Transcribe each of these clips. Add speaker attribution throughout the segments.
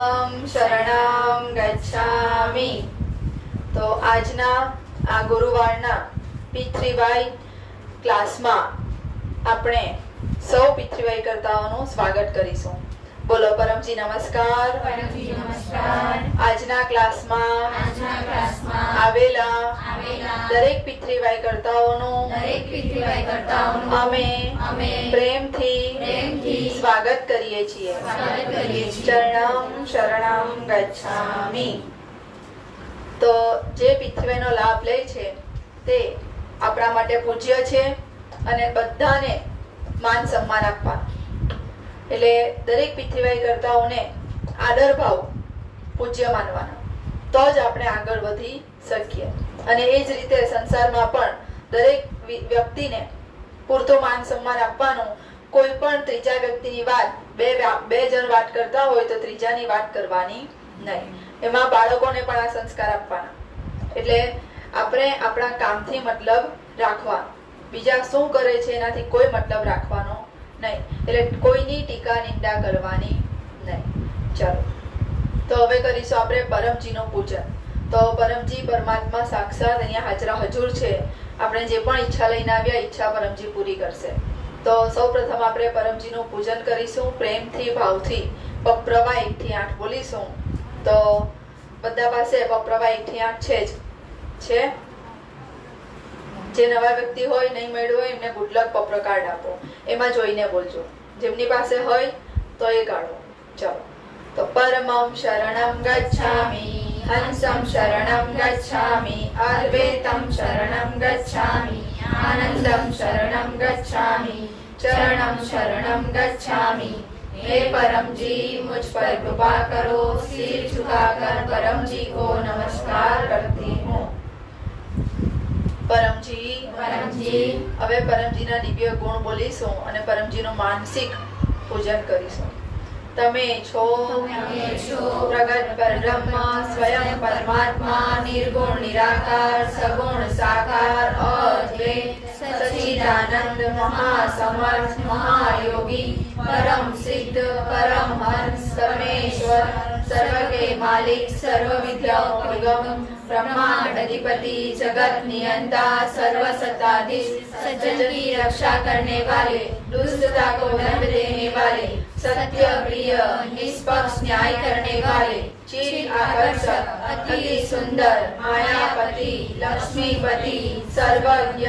Speaker 1: શરણમ ગચ્છામિ। તો આજના આ ગુરુવારના પિતૃવાઈ ક્લાસમાં આપણે સૌ પિતૃવાઈ કરતાઓનું સ્વાગત કરીશું। બોલો પરમજી નમસ્કાર।
Speaker 2: પરમજી નમસ્કાર।
Speaker 1: આજના ક્લાસમાં આવેલા દરેક પિતૃવાઈ કરતાઓનું અમે પ્રેમથી સ્વાગત કરીએ છીએ। ચરણમ શરણમ ગચ્છામિ। તો જે પિતૃવાઈનો લાભ લે છે તે આપણા માટે પૂજ્ય છે અને બધાને માન સન્માન આપવાનું, એટલે દરેક પિતૃવાઈ કરતાઓને આદર ભાવ પૂજ્ય માનવાના, તો જ આપણે આગળ વધી શકીએ। અને એ જ રીતે સંસારમાં પણ દરેક વ્યક્તિને પૂરતું માન સન્માન આપવાનું। કોઈ પણ ત્રીજા વ્યક્તિની વાત બે જણ વાત કરતા હોય તો ત્રીજાની વાત કરવાની નહીં। એમાં બાળકોને પણ આ સંસ્કાર આપવાના, એટલે આપણે આપણા કામથી મતલબ રાખવાનો, બીજા શું કરે છે એનાથી કોઈ મતલબ રાખવાનો નહીં, એટલે કોઈની ટીકા નિંદા કરવાની નહીં। ચાલો, તો હવે કરીશું આપણે પરમજીનું પૂજન। તો પરમજી પરમાત્મા સાક્ષાત અહીંયા હાજરા હજુર છે। આપણે જે પણ ઈચ્છા લઈને આવ્યા, ઈચ્છા પરમજી પૂરી કરશે। તો સૌ પ્રથમ આપણે પરમજીનું પૂજન કરીશું, પ્રેમથી ભાવથી પપ્રવા 1 થી 8 બોલીશું। તો બધા પાસે પપ્રવા 1 થી 8 છે જ છે? જે નવા વ્યક્તિ હોય, નહીં મળ્યું હોય એમને ગુડ લક પપ્ર કાર્ડ આપો, એમાં જોઈને બોલજો। જેમની પાસે હોય તો એ કાઢો। ચાલો, તો પરમં શરણમ ગચ્છામિ, હંસમ શરણમ ગચ્છામિ, અદ્વૈતમ શરણમ ગચ્છામિ, આનંદમ શરણમ ગચ્છામિ, चरणम शरणम गच्छामि। हे परम जी, मुझ पर कृपा करो। सिर झुकाकर परम जी को नमस्कार करती हूँ। પરમજી હવે પરમજીના દિવ્ય ગુણ બોલીશું અને પરમજીનું માનસિક પૂજન કરીશું। તમે છો પ્રગટ પરબ્રહ્મ, સ્વયં પરમાત્મા, નિર્ગુણ નિરાકાર, સગુણ સાકાર, અદ્વૈત સચ્ચિદાનંદ, મહાસમર્થ, મહાયોગી, परम सिद्ध, परम हंस, परमेश्वर, सर्व के मालिक, सर्व विद्याओं के गम, ब्रह्मांड अधिपति, जगत नियंता, सर्व सत्ताधीश, सज्जन की रक्षा करने वाले, दुष्टता को दंड देने वाले, सत्य प्रिय, निष्पक्ष न्याय करने वाले, चिर आकर्षक, अति सुंदर, मायापति, लक्ष्मीपति, सर्वज्ञ,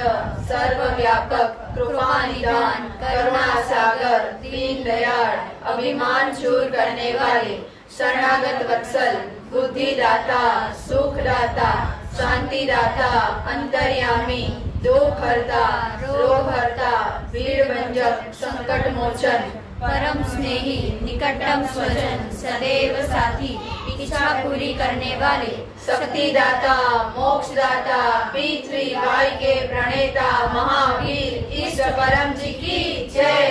Speaker 1: सर्वव्यापक, कृपा निदान, करुणा सागर, दीन दयाल, अभिमान दूर करने वाले, शरणागत वत्सल, बुद्धि दाता, सुख दाता, शांति दाता, अंतर्यामी, दुख हरता, रोग हरता, पीड़ भंजक, संकट मोचन, परम स्नेही, निकटतम स्वजन, सदैव साथी, इच्छा पूरी करने वाले, शक्ति दाता, मोक्ष दाता, पितृवाई के प्रणेता, महावीर, इष्ट परम जी की जय।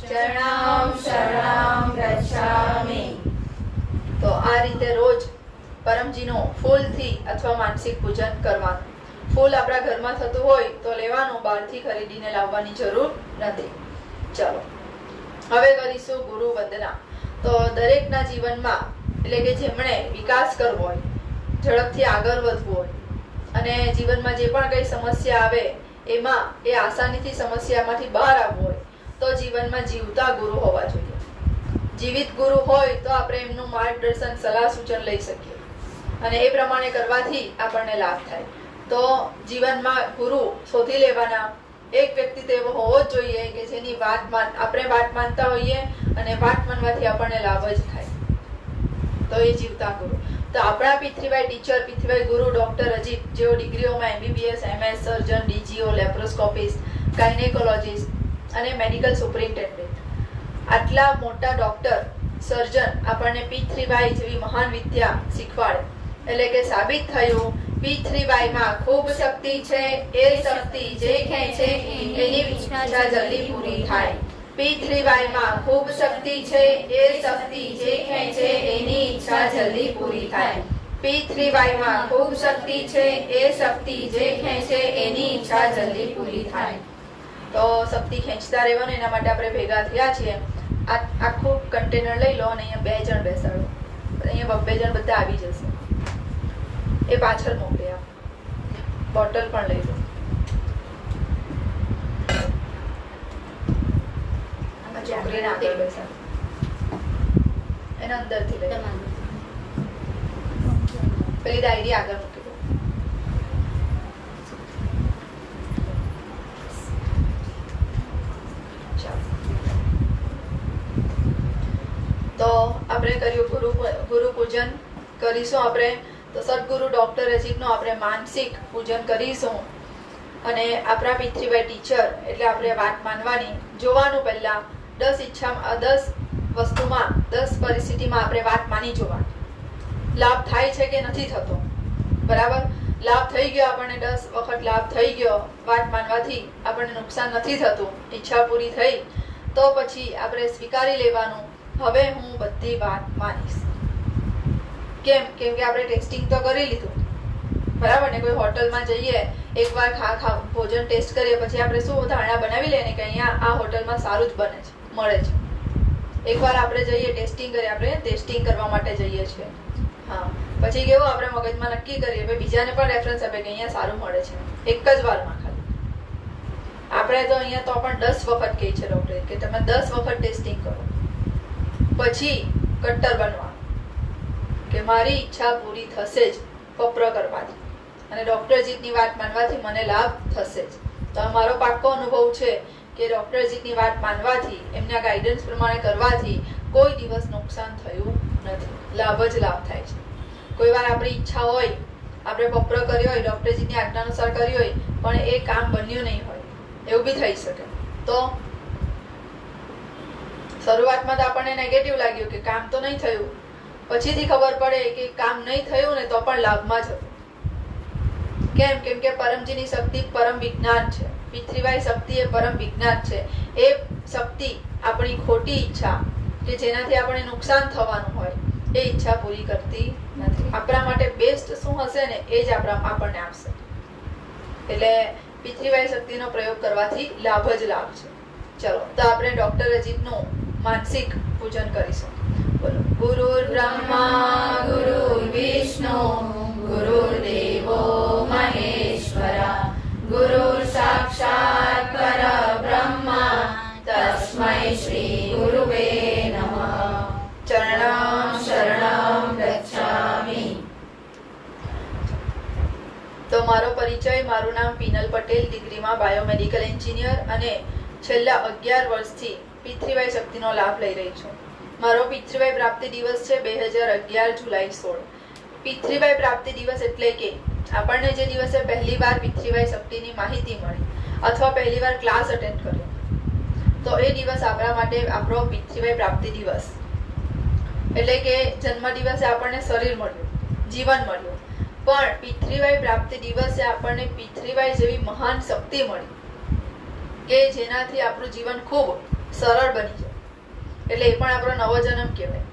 Speaker 1: चरणम शरणम गच्छामि। તો આ રીતે રોજ પરમજીનું ફૂલથી અથવા માનસિક પૂજન કરવાનું। ફૂલ આપણા ઘરમાં થતું હોય તો લેવાનું, બહારથી ખરીદીને લાવવાની જરૂર નથી। ચાલો, હવે કરીશું ગુરુ વંદના। તો દરેકના જીવનમાં, એટલે કે જેમણે વિકાસ કરવો હોય, ઝડપથી આગળ વધવું હોય અને જીવનમાં જે પણ કઈ સમસ્યા આવે એમાં એ આસાનીથી સમસ્યામાંથી બહાર આવવું હોય તો જીવનમાં જીવતા ગુરુ હોવા જોઈએ। જીવિત ગુરુ હોય તો આપણે એમનું માર્ગદર્શન, સલાહ સૂચન લઈ શકીએ અને એ પ્રમાણે કરવાથી આપણને લાભ થાય। તો જીવનમાં ગુરુ શોધી લેવાના। એક વ્યક્તિ તો એવો હોવો જ જોઈએ કે જેની આપણે વાત માનતા હોઈએ અને વાત માનવાથી આપણને લાભ જ થાય, તો એ જીવતા ગુરુ। તો આપણા પિતૃવાઈ ટીચર, પિતૃવાઈ ગુરુ ડોક્ટર અજીત, જેઓ ડિગ્રીઓમાં MBBS, MS, સર્જન, DGO, લેપ્રોસ્કોપિસ્ટ, ગાયનેકોલોજીસ્ટ અને મેડિકલ સુપરિન્ટેન્ડન્ટ, આટલા મોટા ડોક્ટર, સર્જન આપણને પિતૃવાઈ જેવી મહાન વિદ્યા શીખવાડે, એટલે કે સાબિત થયું પિતૃવાઈમાં ખૂબ શક્તિ છે। એ શક્તિ જે ખેંચે એની ઈચ્છા જલ્દી પૂરી થાય। પિતૃવાઈમાં ખૂબ શક્તિ છે, એ શક્તિ જે ખેંચે એની ઈચ્છા જલ્દી પૂરી થાય। પિતૃવાઈમાં ખૂબ શક્તિ છે, એ શક્તિ જે ખેંચે એની ઈચ્છા જલ્દી પૂરી થાય। તો શક્તિ ખેંચતા રહેવાનું, એના માટે આપણે ભેગા થયા છીએ। આખું કન્ટેનર લઈ લો અને અહીંયા 2 જણ બેસાડો। બબ્બે જણ બધા આવી જશે. એ પાછળ મોકલી આપ. બોટલ પણ લઈ લો. છોકરીને આગળ બેસાડ. એને અંદરથી લઈ પેલી ડાયરી આગળ મૂકી દો. તો આપણે કર્યું ગુરુ પૂજન કરીશું આપણે. તો સદગુરુ ડોક્ટર અજીતનું આપણે માનસિક પૂજન કરીશું. અને આપણા પિતૃભાઈ ટીચર એટલે આપણે વાત માનવાની. જોવાનું પહેલા 10 વસ્તુમાં 10 પરિસ્થિતિમાં આપણે વાત માની જોવાની. લાભ થાય છે કે નથી થતો. બરાબર, લાભ થઈ ગયો, આપણને 10 વખત લાભ થઈ ગયો, વાત માનવાથી આપણને નુકસાન નથી થતું, ઈચ્છા પૂરી થઈ, તો પછી આપણે સ્વીકારી લેવાનું, હવે હું બધી વાત માનીશ. કેમ કે આપણે ટેસ્ટિંગ તો કરી લીધું. બરાબર ને, કોઈ હોટલમાં જઈએ, એકવાર ભોજન ટેસ્ટ કરીએ, પછી આપણે શું ધારણા બનાવી લઈએ કે અહીંયા આ હોટલમાં સારું જ બને છે, મળે છે. એકવાર આપણે જઈએ ટેસ્ટિંગ કરીએ, આપણે ટેસ્ટિંગ કરવા માટે જઈએ છીએ. હા, પછી કેવું આપણે મગજમાં નક્કી કરીએ, બીજાને પણ રેફરન્સ આપે કે અહીંયા સારું મળે છે, એક જ વારમાં ખાલી. આપણે તો અહીંયા તો પણ 10 વખત કહે છે ડોક્ટર કે તમે 10 વખત ટેસ્ટિંગ કરો, પછી કટ્ટર બનવા કે મારી ઈચ્છા પૂરી થશે જ પપ્ર કરવાથી અને ડોક્ટરજીતની વાત માનવાથી મને લાભ થશે જ. તો મારો પાક્કો અનુભવ છે કે ડોક્ટરજીતની વાત માનવાથી, એમના ગાઈડન્સ પ્રમાણે કરવાથી કોઈ દિવસ નુકસાન થયું નથી, લાભ જ લાભ થાય છે. કોઈ વાર આપણી ઈચ્છા હોય, આપણે પપ્ર કર્યો હોય, ડોક્ટરજીની આજ્ઞા અનુસાર કર્યું હોય, પણ એ કામ બન્યું નહીં હોય, એવું બી થઈ શકે. તો શરૂઆતમાં તો આપણને નેગેટિવ લાગ્યું કે કામ તો નહીં થયું, પછીથી ખબર પડે કે કામ નહીં થયું ને તો પણ લાભમાં જ હતું. કેમ કે પરમજીની શક્તિ પરમ વિજ્ઞાન છે. પિતૃવાય શક્તિ એ પરમ વિજ્ઞાન છે. એ શક્તિ આપણી ખોટી ઈચ્છા કે જેનાથી આપણે નુકસાન થવાનું હોય એ ઈચ્છા પૂરી કરતી નથી. આપણા માટે બેસ્ટ શું હશે ને એ જ આપણને આપશે. એટલે પિતૃવાય શક્તિનો પ્રયોગ કરવાથી લાભ જ લાભ છે. ચલો, તો આપણે ડોક્ટર અજીતનું માનસિક પૂજન કરીશું. બોલો. ગુરુર બ્રહ્મા ગુરુર વિષ્ણુ ગુરુર્દેવો મહેશ્વરા ગુરુર સાક્ષાત પરબ્રહ્મ તસ્મૈ શ્રી ગુરુવે નમઃ. ચરણં શરણં ગચ્છામિ. તો મારો પરિચય, મારું નામ પીનલ પટેલ, ડિગ્રીમાં બાયોમેડિકલ એન્જિનિયર અને છેલ્લા 11 વર્ષથી પિતૃવાય શક્તિનો લાભ લઈ રહી છું. મારો પિતૃવાય પ્રાપ્તિ દિવસ છે 2011 જુલાઈ 16. પિતૃવાય પ્રાપ્તિ દિવસ એટલે કે આપણને જે દિવસે પહેલી વાર પિતૃવાય શક્તિની માહિતી મળી અથવા પહેલી વાર ક્લાસ અટેન્ડ કર્યો, તો એ દિવસ આપણા માટે આપણો પિતૃવાય પ્રાપ્તિ દિવસ. એટલે કે જન્મ દિવસે આપણને શરીર મળ્યું, જીવન મળ્યું, પણ પિતૃવાય પ્રાપ્તિ દિવસે આપણને પિતૃવાય જેવી મહાન શક્તિ મળી કે જેનાથી આપણું જીવન ખૂબ સરળ બની જાય. એટલે એ પણ આપણો નવો જન્મ કહેવાય.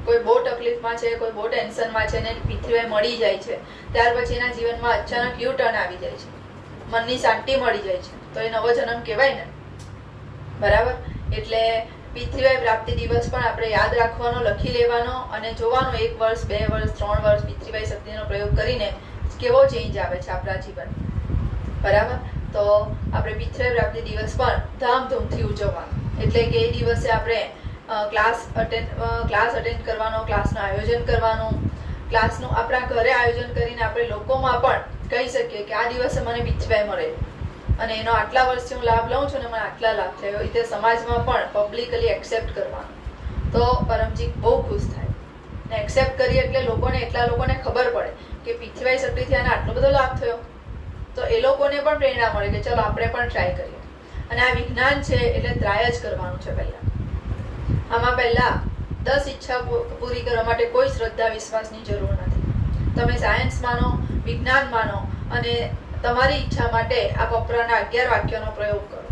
Speaker 1: કોઈ બહુ તકલીફમાં છે, કોઈ બહુ ટેન્શનમાં છે ને પિતૃવાય મળી જાય છે, ત્યાર પછી એના જીવનમાં અચાનક યુ ટર્ન આવી જાય છે, મનની શાંતિ મળી જાય છે, તો એ નવો જન્મ કહેવાય ને. બરાબર, એટલે પિતૃવાય પ્રાપ્તિ દિવસ પણ આપણે યાદ રાખવાનો, લખી લેવાનો અને જોવાનો 1 વર્ષ 2 વર્ષ 3 વર્ષ પિતૃવાય શક્તિનો પ્રયોગ કરીને કેવો ચેન્જ આવે છે આપણા જીવન. બરાબર, તો આપણે પિતૃવાય પ્રાપ્તિ દિવસ પણ ધામધૂમથી ઉજવવાનો. એટલે કે એ દિવસે આપણે ક્લાસ અટેન્ડ કરવાનો, ક્લાસનું આયોજન કરવાનું, ક્લાસનું આપણા ઘરે આયોજન કરીને આપણે લોકોમાં પણ કહી શકીએ કે આ દિવસે મને પિતૃવાય મળે અને એનો આટલા વર્ષથી હું લાભ લઉં છું ને મને આટલા લાભ થયો. એ રીતે સમાજમાં પણ પબ્લિકલી એક્સેપ્ટ કરવાનું, તો પરમજી બહુ ખુશ થાય ને. એક્સેપ્ટ કરીએ એટલે એટલા લોકોને ખબર પડે કે પિતૃવાય શક્તિથી આને આટલો બધો લાભ થયો, તો એ લોકોને પણ પ્રેરણા મળે કે ચલો આપણે પણ ટ્રાય કરીએ. અને આ વિજ્ઞાન છે એટલે ટ્રાય જ કરવાનું છે. આમાં પહેલા 10 ઈચ્છા પૂરી કરવા માટે કોઈ શ્રદ્ધા વિશ્વાસની જરૂર નથી. તમે સાયન્સ માનો, વિજ્ઞાન માનો અને તમારી ઈચ્છા માટે આ પપ્રના 11 વાક્યોનો પ્રયોગ કરો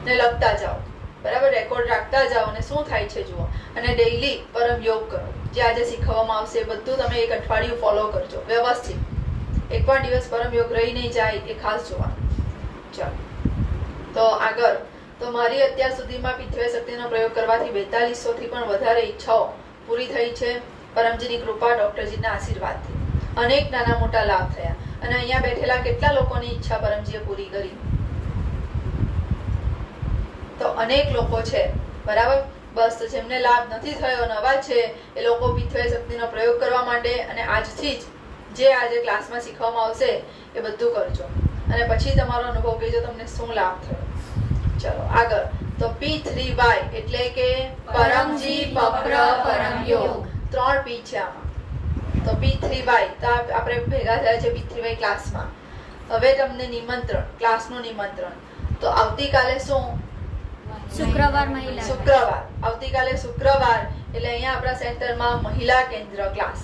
Speaker 1: ને લખતા જાઓ. બરાબર, રેકોર્ડ રાખતા જાઓ અને શું થાય છે જુઓ. અને ડેઈલી પરમ યોગ કરો. જે આજે શીખવવામાં આવશે બધું તમે 1 અઠવાડિયું ફોલો કરજો વ્યવસ્થિત. એક પણ દિવસ પરમ યોગ રહી નહીં જાય એ ખાસ જોવાનું. ચાલો, તો આગળ. તો મારી અત્યાર સુધીમાં પિતૃવાય શક્તિનો પ્રયોગ કરવાથી 4200 થી પણ વધારે ઈચ્છાઓ પૂરી થઈ છે. પરમજીની કૃપા, ડોક્ટરજીના આશીર્વાદથી અનેક નાના મોટા લાભ થયા. અને અહીંયા બેઠેલા કેટલા લોકોની ઈચ્છા પરમજીએ પૂરી કરી? તો અનેક લોકો છે, બરાબર. બસ તો જેમને લાભ નથી થયો, નવા છે, એ લોકો પીઠવે શક્તિનો પ્રયોગ કરવા માટે અને આજથી જ જે આજે ક્લાસમાં શીખવામાં આવશે એ બધું કરજો અને પછી તમારો અનુભવ કહેજો તમને શું લાભ થયો. ચલો આગળ. તો P3Y એટલે કે પરમજી પપ્ર પરમ યોગ. 3 P છે આમાં. તો P3Y તો આપણે ભેગા થયા છે P3Y ક્લાસમાં. હવે તમને નિમંત્રણ, ક્લાસનું નિમંત્રણ. તો આવતીકાલે શું?
Speaker 2: શુક્રવાર મહિલા
Speaker 1: શુક્રવાર. આવતીકાલે શુક્રવાર એટલે અહીંયા આપણા સેન્ટરમાં મહિલા કેન્દ્ર ક્લાસ.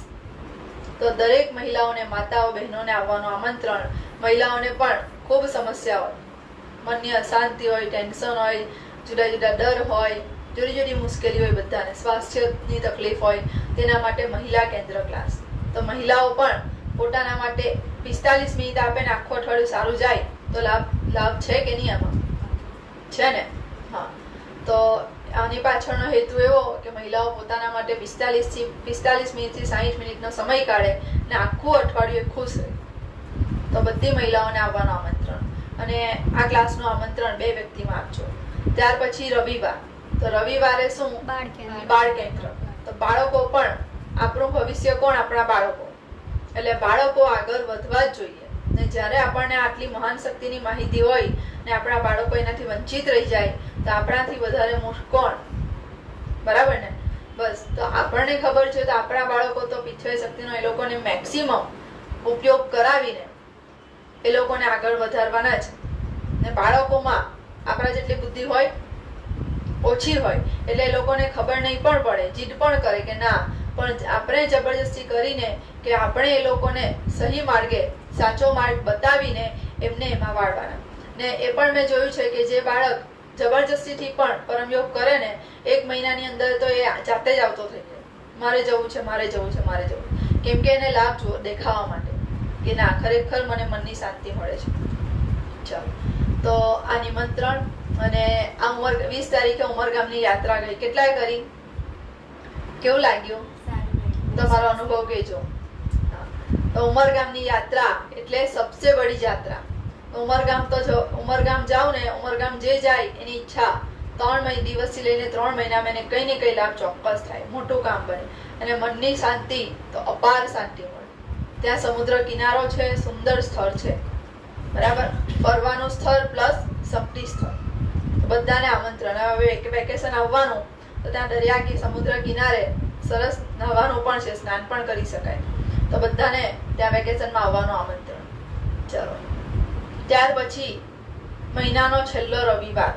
Speaker 1: તો દરેક મહિલાઓને, માતાઓ બહેનોને આવવાનું આમંત્રણ. મહિલાઓને પણ ખૂબ સમસ્યા હોય, મનની અશાંતિ હોય, ટેન્શન હોય, જુદા જુદા ડર હોય, જુદી જુદી મુશ્કેલી હોય, બધાને સ્વાસ્થ્યની તકલીફ હોય, તેના માટે મહિલા કેન્દ્ર ક્લાસ. તો મહિલાઓ પણ પોતાના માટે 45 મિનિટ આપે ને આખું અઠવાડિયું સારું જાય તો લાભ છે કે નહીં? આમાં છે ને? હા. તો આની પાછળનો હેતુ એવો કે મહિલાઓ પોતાના માટે 45 મિનિટથી 60 મિનિટનો સમય કાઢે ને આખું અઠવાડિયું ખુશ રહે. તો બધી મહિલાઓને આવવાનું આમંત્રણ. અને આ ક્લાસનું આમંત્રણ 2 વ્યક્તિમાં આપજો. ત્યાર પછી રવિવાર. તો રવિવારે શું? બાળ કેન્દ્ર. તો બાળકો પણ આપણું ભવિષ્ય. કોણ? આપણા બાળકો. એટલે બાળકો આગળ વધવા જ જોઈએ. ને જ્યારે આપણને આટલી મહાન શક્તિની માહિતી હોય ને આપણા બાળકો એનાથી વંચિત રહી જાય તો આપણાથી વધારે મૂર્ખ કોણ? બરાબર ને? બસ. તો આપણને ખબર છે તો આપણા બાળકો તો પીઠવે શક્તિનો એ લોકોને મેક્સિમમ ઉપયોગ કરાવીને એ લોકોને આગળ વધારવાના છે. ને બાળકોમાં આપણા જેટલી બુદ્ધિ હોય ઓછી હોય એટલે એ લોકોને ખબર નહીં પણ પડે, જીદ પણ કરે કે ના, પણ આપણે જબરજસ્તી કરીને કે આપણે એ લોકોને સહી માર્ગે, સાચો માર્ગ બતાવીને એમને એમાં વાળવાના. ને એ પણ મેં જોયું છે કે જે બાળક જબરજસ્તીથી પણ પરમયોગ કરે ને 1 મહિનાની અંદર તો એ જાતે જ આવતો થઈ જાય, મારે જવું છે, મારે જવું છે, મારે જવું. કેમ કે એને લાભ દેખાવા માટે કે ના, ખરેખર મને મનની શાંતિ મળે છે. ચાલો. તો આ નિમંત્રણ. અને આ 20 તારીખે ઉમરગામની યાત્રા ગઈ. કેટલાય કરી? કેવું લાગ્યું? તમારો અનુભવ કહેજો. તો ઉમરગામની યાત્રા એટલે સબસે બડી યાત્રા. ઉમરગામ તો જો ઉમરગામ જાવ ને, ઉમરગામ જે જાય એની ઈચ્છા 3 દિવસથી લઈને 3 મહિનામાં એને કઈ ને કઈ લાભ ચોક્કસ થાય, મોટું કામ બને અને મનની શાંતિ તો અપાર શાંતિ મળે. ત્યાં સમુદ્ર કિનારો છે, સુંદર સ્થળ છે, બરાબર. ફરવાનું સ્થળ પ્લસ શક્તિ સ્થળ. બધાને આમંત્રણ. હવે વેકેશન આવવાનું તો ત્યાં દરિયા કે સમુદ્ર કિનારે સરસ નહાવાનું પણ છે, સ્નાન પણ કરી શકાય. તો બધાને ત્યાં વેકેશનમાં આવવાનું આમંત્રણ. ચલો. ત્યાર પછી મહિનાનો છેલ્લો રવિવાર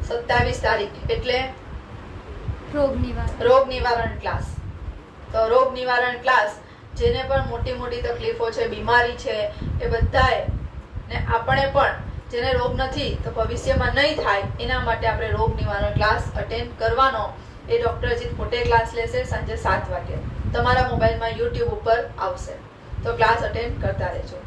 Speaker 1: 27 તારીખ એટલે રોગ નિવારણ ક્લાસ. તો રોગ નિવારણ ક્લાસ, જેને પણ મોટી મોટી તકલીફો છે, બીમારી છે, એ બધાએ ને આપણે પણ જેને રોગ નથી તો ભવિષ્યમાં નહીં થાય એના માટે આપણે રોગ નિવારણ ક્લાસ અટેન્ડ કરવાનો. એ ડોક્ટરજી પોતે ક્લાસ લેશે સાંજે 7 વાગે. તમારા મોબાઈલમાં YouTube ઉપર આવશે તો ક્લાસ અટેન્ડ કરતા રહેજો.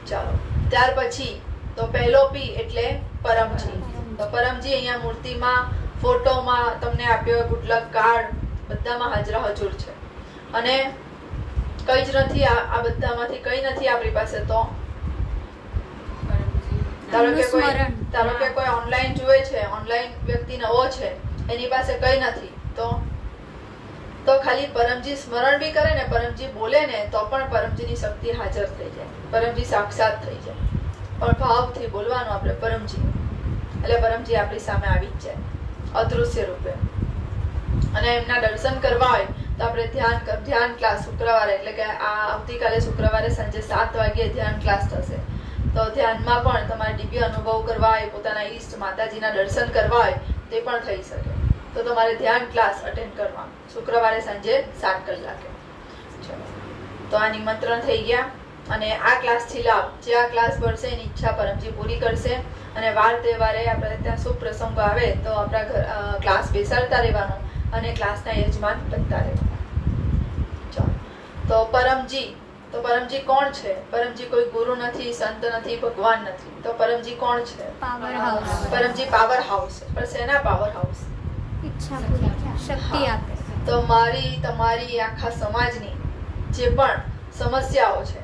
Speaker 1: ચાલો. ત્યાર પછી તો પહેલો P એટલે પરમજી. તો પરમજી અહીંયા મૂર્તિમાં, ફોટોમાં તમને આપ્યો, ગુડ લક કાર્ડ બધામાં હાજરા હજુર છે. અને કઈ જ નથી આ બધામાંથી કઈ નથી આપણી પાસે. તો ધારો કે કોઈ ઓનલાઈન જુએ છે, ઓનલાઈન વ્યક્તિ નવો છે, એની પાસે કઈ નથી તો ખાલી પરમજી સ્મરણ બી કરે ને, પરમજી બોલે ને તો પણ પરમજીની શક્તિ હાજર થઈ જાય, પરમજી સાક્ષાત થઈ જાય. પણ ભાવથી બોલવાનું આપણે પરમજી, એટલે પરમજી આપણી સામે આવી જ જાય અદૃશ્ય રૂપે. અને એમના દર્શન કરવા હોય તો આપણે ધ્યાન ક્લાસ શુક્રવારે, એટલે કે આ આવતીકાલે શુક્રવારે સાંજે 7 વાગ્યે ધ્યાન ક્લાસ થશે. તો ધ્યાનમાં પણ તમારે દિવ્ય અનુભવ કરવા હોય, પોતાના ઈષ્ટ માતાજીના દર્શન કરવા હોય તે પણ થઈ શકે. તો તમારે ધ્યાન ક્લાસ અટેન્ડ કરવા શુક્રવારે સાંજે 7 કલાકે. ચલો. તો આ નિમંત્રણ થઈ ગયા. અને આ ક્લાસથી લાભ, જે આ ક્લાસ ભરશે એની ઈચ્છા પરમજી પૂરી કરશે. અને વાર તહેવારે આપણે ત્યાં શુભ પ્રસંગો આવે તો આપણા ઘર ક્લાસ બેસાડતા રહેવાનું અને ક્લાસના યજમાન બનતા રહેવાનું. ચાલો. તો પરમજી કોણ છે? પરમજી કોઈ ગુરુ નથી, સંત નથી, ભગવાન નથી. તો પરમજી કોણ છે?
Speaker 2: Power house.
Speaker 1: Paramji power house. પણ શેના પાવર હાઉસ?
Speaker 2: ઈચ્છા પૂરી, શક્તિ આપે.
Speaker 1: તો મારી તમારી આખા સમાજની જે પણ સમસ્યાઓ છે,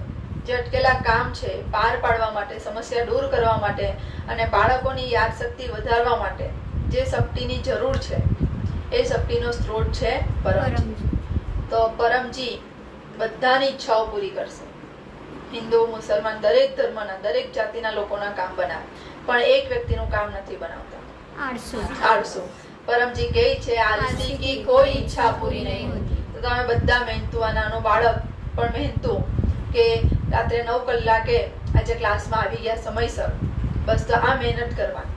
Speaker 1: જે અટકેલા કામ છે, પાર પાડવા માટે, સમસ્યા દૂર કરવા માટે અને બાળકોની યાદશક્તિ વધારવા માટે જે શક્તિની જરૂર છે એ શક્તિનો સ્ત્રોત છે પરમજી. તો પરમજી બધાની ઈચ્છાઓ પૂરી કરશે. હિન્દુ, મુસલમાન, દરેક ધર્મના, દરેક જાતિના લોકોના કામ બનાવે, પણ એક વ્યક્તિનું કામ નથી બનાવતા, આળસુ. પરમજી કહે છે આલસી કી કોઈ ઈચ્છા પૂરી નહીં હોતી. તો તમે બધા મહેનતુ, આ નાનો બાળક પણ મહેનતુ કે રાત્રે 9 કલાકે આજે ક્લાસમાં આવી ગયા સમયસર, બસ તો આ મહેનત કરવાની.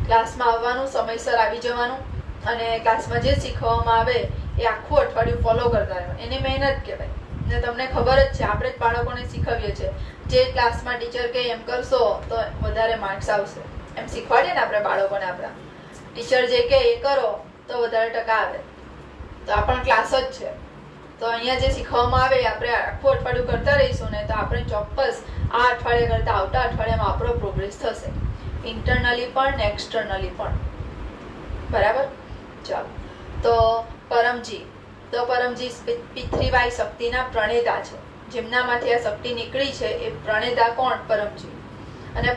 Speaker 1: ક્લાસમાં આવવાનું, સમયસર આવી જવાનું અને ક્લાસમાં જે શીખવવામાં આવે એ આખું અઠવાડિયું ફોલો કરતા રહેવાનું. એને મહેનત કહેવાય. ને તમને ખબર જ છે, આપણે જ બાળકોને શીખવીએ છીએ, જે ક્લાસમાં ટીચર કહે એમ કરશો તો વધારે માર્ક્સ આવશે, એમ શીખવાડીએ ને આપણે બાળકોને. આપણા ટીચર જે કહે એ કરો તો વધારે ટકા આવે. તો આ પણ ક્લાસ જ છે. તો અહીંયા જે શીખવવામાં આવે આપણે આખું અઠવાડિયું કરતા રહીશું ને, તો આપણે ચોક્કસ આ અઠવાડિયા કરતા આવતા અઠવાડિયામાં આપણો પ્રોગ્રેસ થશે, ઇન્ટરનલી પણ ને એક્સટર્નલી પણ. બરાબર? ચાલો. તો પરમજી પિતૃવાય શક્તિના પ્રણેતા છે. જેમનામાંથી આ શક્તિ નીકળી છે એ પ્રણેતા કોણ? પરમજી. અને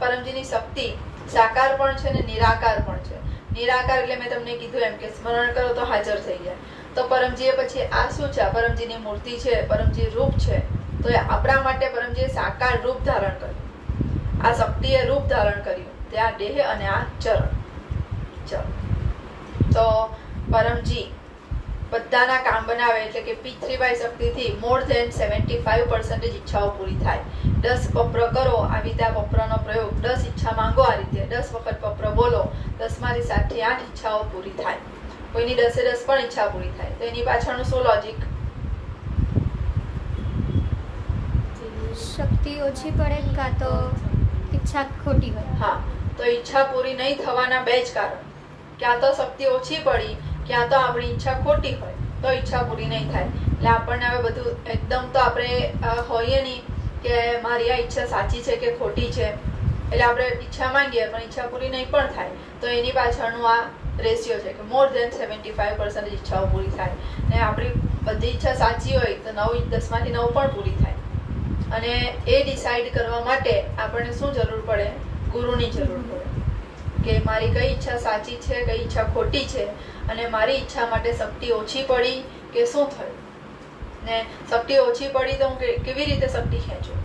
Speaker 1: પરમજીની શક્તિ સાકાર પણ છે ને નિરાકાર પણ છે. નિરાકાર એટલે મેં તમને કીધું એમ કે સ્મરણ કરો તો હાજર થઈ જાય. તો પરમજીએ પછી આ શું છે? પરમજીની મૂર્તિ છે, પરમજી રૂપ છે. તો એ આપણા માટે પરમજીએ સાકાર રૂપ ધારણ કર્યું. આ શક્તિએ રૂપ ધારણ કર્યું, ત્યાં દેહ અને આ ચરણ. ચલો. તો પરમજી બધાના કામ બનાવે, એટલે કે પિતૃવાય શક્તિથી મોર ધેન 75% ઈચ્છાઓ પૂરી થાય. 10 પપ્ર કરો, આવી રીતે આ પપ્રનો પ્રયોગ, 10 ઈચ્છા માંગો, આ રીતે 10 વખત પપ્ર બોલો, 10માંથી 7 થી 8 ઈચ્છાઓ પૂરી થાય. કોઈની 10 એ 10 પણ ઈચ્છા પૂરી થાય. તો એની પાછળનું શું લોજિક?
Speaker 2: શક્તિ ઓછી પડે કાં તો ઈચ્છા ખોટી હોય.
Speaker 1: હા, તો ઈચ્છા પૂરી નહીં થવાના બે જ કારણ. ક્યાં તો શક્તિ ઓછી પડી, ક્યાં તો આપણી ઈચ્છા ખોટી હોય, તો ઈચ્છા પૂરી નહીં થાય. એટલે આપણને હવે બધું એકદમ તો આપણે હોઈએ નહીં કે મારી આ ઈચ્છા સાચી છે કે ખોટી છે, એટલે આપણે ઈચ્છા માંગીએ પણ ઈચ્છા પૂરી નહીં પણ થાય. તો એની પાછળનું આ રેશિયો છે કે મોર ધેન 75% ઈચ્છાઓ પૂરી થાય. ને આપણી બધી ઈચ્છા સાચી હોય તો 10માંથી 9 પણ પૂરી થાય. અને એ ડિસાઈડ કરવા માટે આપણને શું જરૂર પડે? ગુરુની જરૂર પડે કે મારી કઈ ઈચ્છા સાચી છે, કઈ ઈચ્છા ખોટી છે, અને મારી ઈચ્છા માટે શક્તિ ઓછી પડી કે શું થયું. ને શક્તિ ઓછી પડી તો હું કેવી રીતે શક્તિ ખેંચું,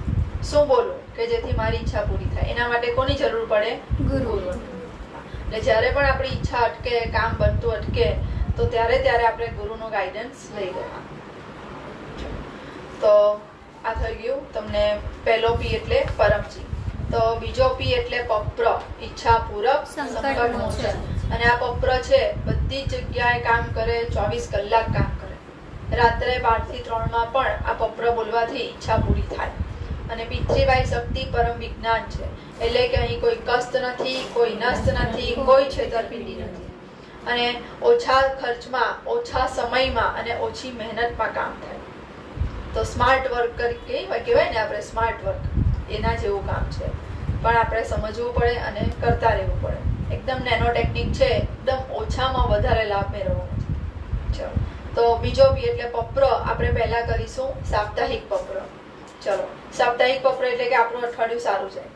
Speaker 1: શું બોલું કે જેથી મારી ઈચ્છા પૂરી થાય. એના માટે કોની જરૂર પડે? ગુરુ. એટલે જ્યારે પણ આપણી ઈચ્છા અટકે, કામ બનતું અટકે, તો ત્યારે આપણે ગુરુનો ગાઈડન્સ લઈ લેવાનું. તો આ થઈ ગયું તમને પહેલો પી એટલે પરમજી. તો બીજો પી એટલે પપ્ર, ઈચ્છા પૂરક સંકટ મોચન. અને આ પપ્ર છે બધી જગ્યાએ કામ કરે, 24 કલાક કામ કરે. રાત્રે 12 થી 3 માં પણ આ પપ્ર બોલવાથી ઈચ્છા પૂરી થાય. અને પિતૃવાય શક્તિ પરમ વિજ્ઞાન છે, એટલે કે અહીં કોઈ કષ્ટ નથી, કોઈ નષ્ટ નથી, કોઈ છેતરપિંડી નથી. અને ઓછા ખર્ચમાં, ઓછા સમયમાં અને ઓછી મહેનતમાં કામ થાય. તો સ્માર્ટ વર્ક કહેવાય ને આપણે, સ્માર્ટ વર્ક એના જેવું કામ છે. પણ આપણે સમજવું પડે અને કરતા રહેવું પડે. એકદમ નેનો ટેકનિક છે, એકદમ ઓછામાં વધારે લાભ મેળવવાનો છે. ચલો. તો બીજો પી એટલે પપ્ર આપણે પહેલા કરીશું સાપ્તાહિક પપ્ર. ચલો. સાપ્તાહિક પપ્ર એટલે કે આપણું અઠવાડિયું સારું જાય.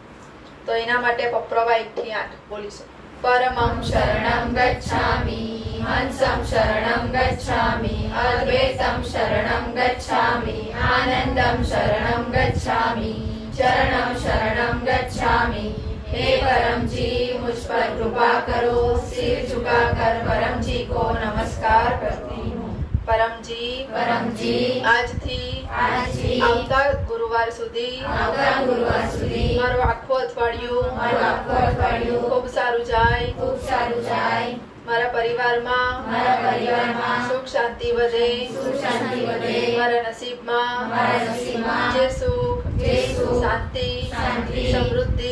Speaker 1: તો એના માટે પપ્રવા 1 થી 8 બોલીશું. પરમં શરણં ગચ્છામિ, હંસં શરણં ગચ્છામિ, અદ્વૈતં શરણં ગચ્છામિ, આનંદં શરણં ગચ્છામિ, चरणम शरणम गच्छामि। हे परम जी मुझ पर कृपा करो, सिर झुकाकर परम जी को नमस्कार करती हूँ। परम जी આજથી આવતા ગુરુવાર સુધી મારું આખું અઠવાડિયું ખૂબ સારું જાય, મારા પરિવારમાં સુખ શાંતિ વધે, મારા નસીબમાં જે સુખ શાંતિ સમૃદ્ધિ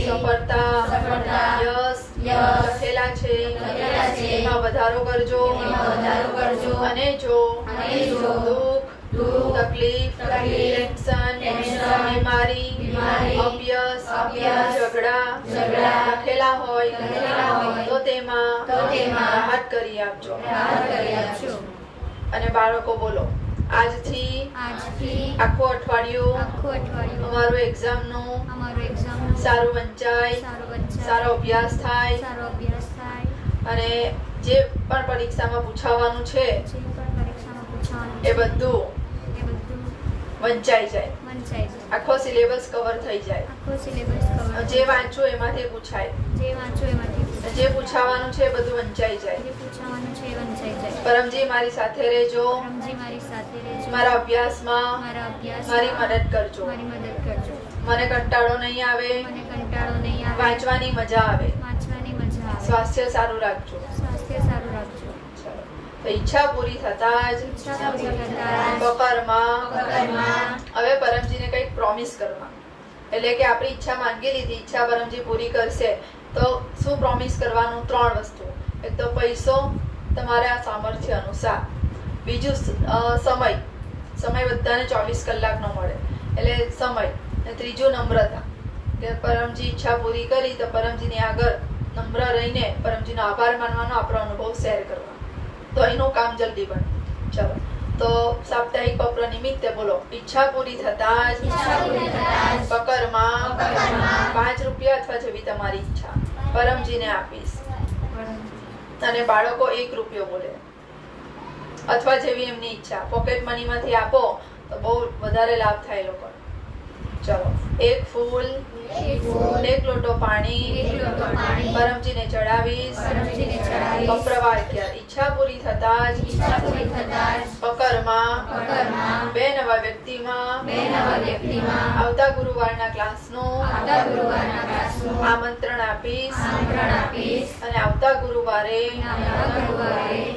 Speaker 1: સફળતા યશ લખેલા છે એમાં વધારો કરજો, અને જો દુઃખ તકલીફ ટેન્શન બીમારી, અભ્યાસ, ઝઘડા લખેલા હોય તો તેમાં રાહત કરી આપજો. અને બાળકો બોલો, આજથી આખું અઠવાડિયું અમારું એક્ઝામનું સારું વંચાય, સારો અભ્યાસ થાય અને જે પણ પરીક્ષામાં પૂછાવાનું છે એ બધું વંચાઈ જાય, આખો સિલેબસ કવર થઈ જાય. જે વાંચો એમાંથી પૂછાય, જે પૂછાવાનું છે એ બધું વંચાઈ જાય. પરમજી મારી સાથે રહેજો, મારા અભ્યાસમાં મારી મદદ કરજો. મને કંટાળો નહીં આવે, વાંચવાની મજા આવે. સ્વાસ્થ્ય સારું રાખજો. તો ઈચ્છા પૂરી થતા જ બપોરમાં હવે પરમજીને કંઈક પ્રોમિસ કરવા, એટલે કે આપણી ઈચ્છા માંગી લીધી, ઈચ્છા પરમજી પૂરી કરશે તો શું પ્રોમિસ કરવાનું? 3 વસ્તુ. એક તો પૈસો તમારા સામર્થ્ય અનુસાર, બીજું સમય બધાને 24 કલાકનો મળે એટલે સમય, અને ત્રીજું નમ્રતા, કે પરમજી ઈચ્છા પૂરી કરી તો પરમજીની આગળ નમ્ર રહીને પરમજીનો આભાર માનવાનો, આપણો અનુભવ શેર કરવાનો, તો એનું કામ જલ્દી બને. ચલો, તો સાપ્તાહિક પત્ર નિમિત્તે બોલો, ઈચ્છા પૂરી થતા જ પકરમાં 5 રૂપિયા અથવા જેવી તમારી ઈચ્છા પરમજીને આપીશ. અને બાળકો 1 રૂપિયો બોલે અથવા જેવી એમની ઈચ્છા. પોકેટ મનીમાંથી આપો તો બહુ વધારે લાભ થાય લોકો. ચલો, 1 ફૂલ, 1 લોટો પાણી પરમજીને ચડાવીશ. બપરવા 11 ઈચ્છા પૂરી થતા જ બકરમાં 2 નવા વ્યક્તિમાં આવતા ગુરુવારના ક્લાસનું આમંત્રણ આપીશ અને આવતા ગુરુવારે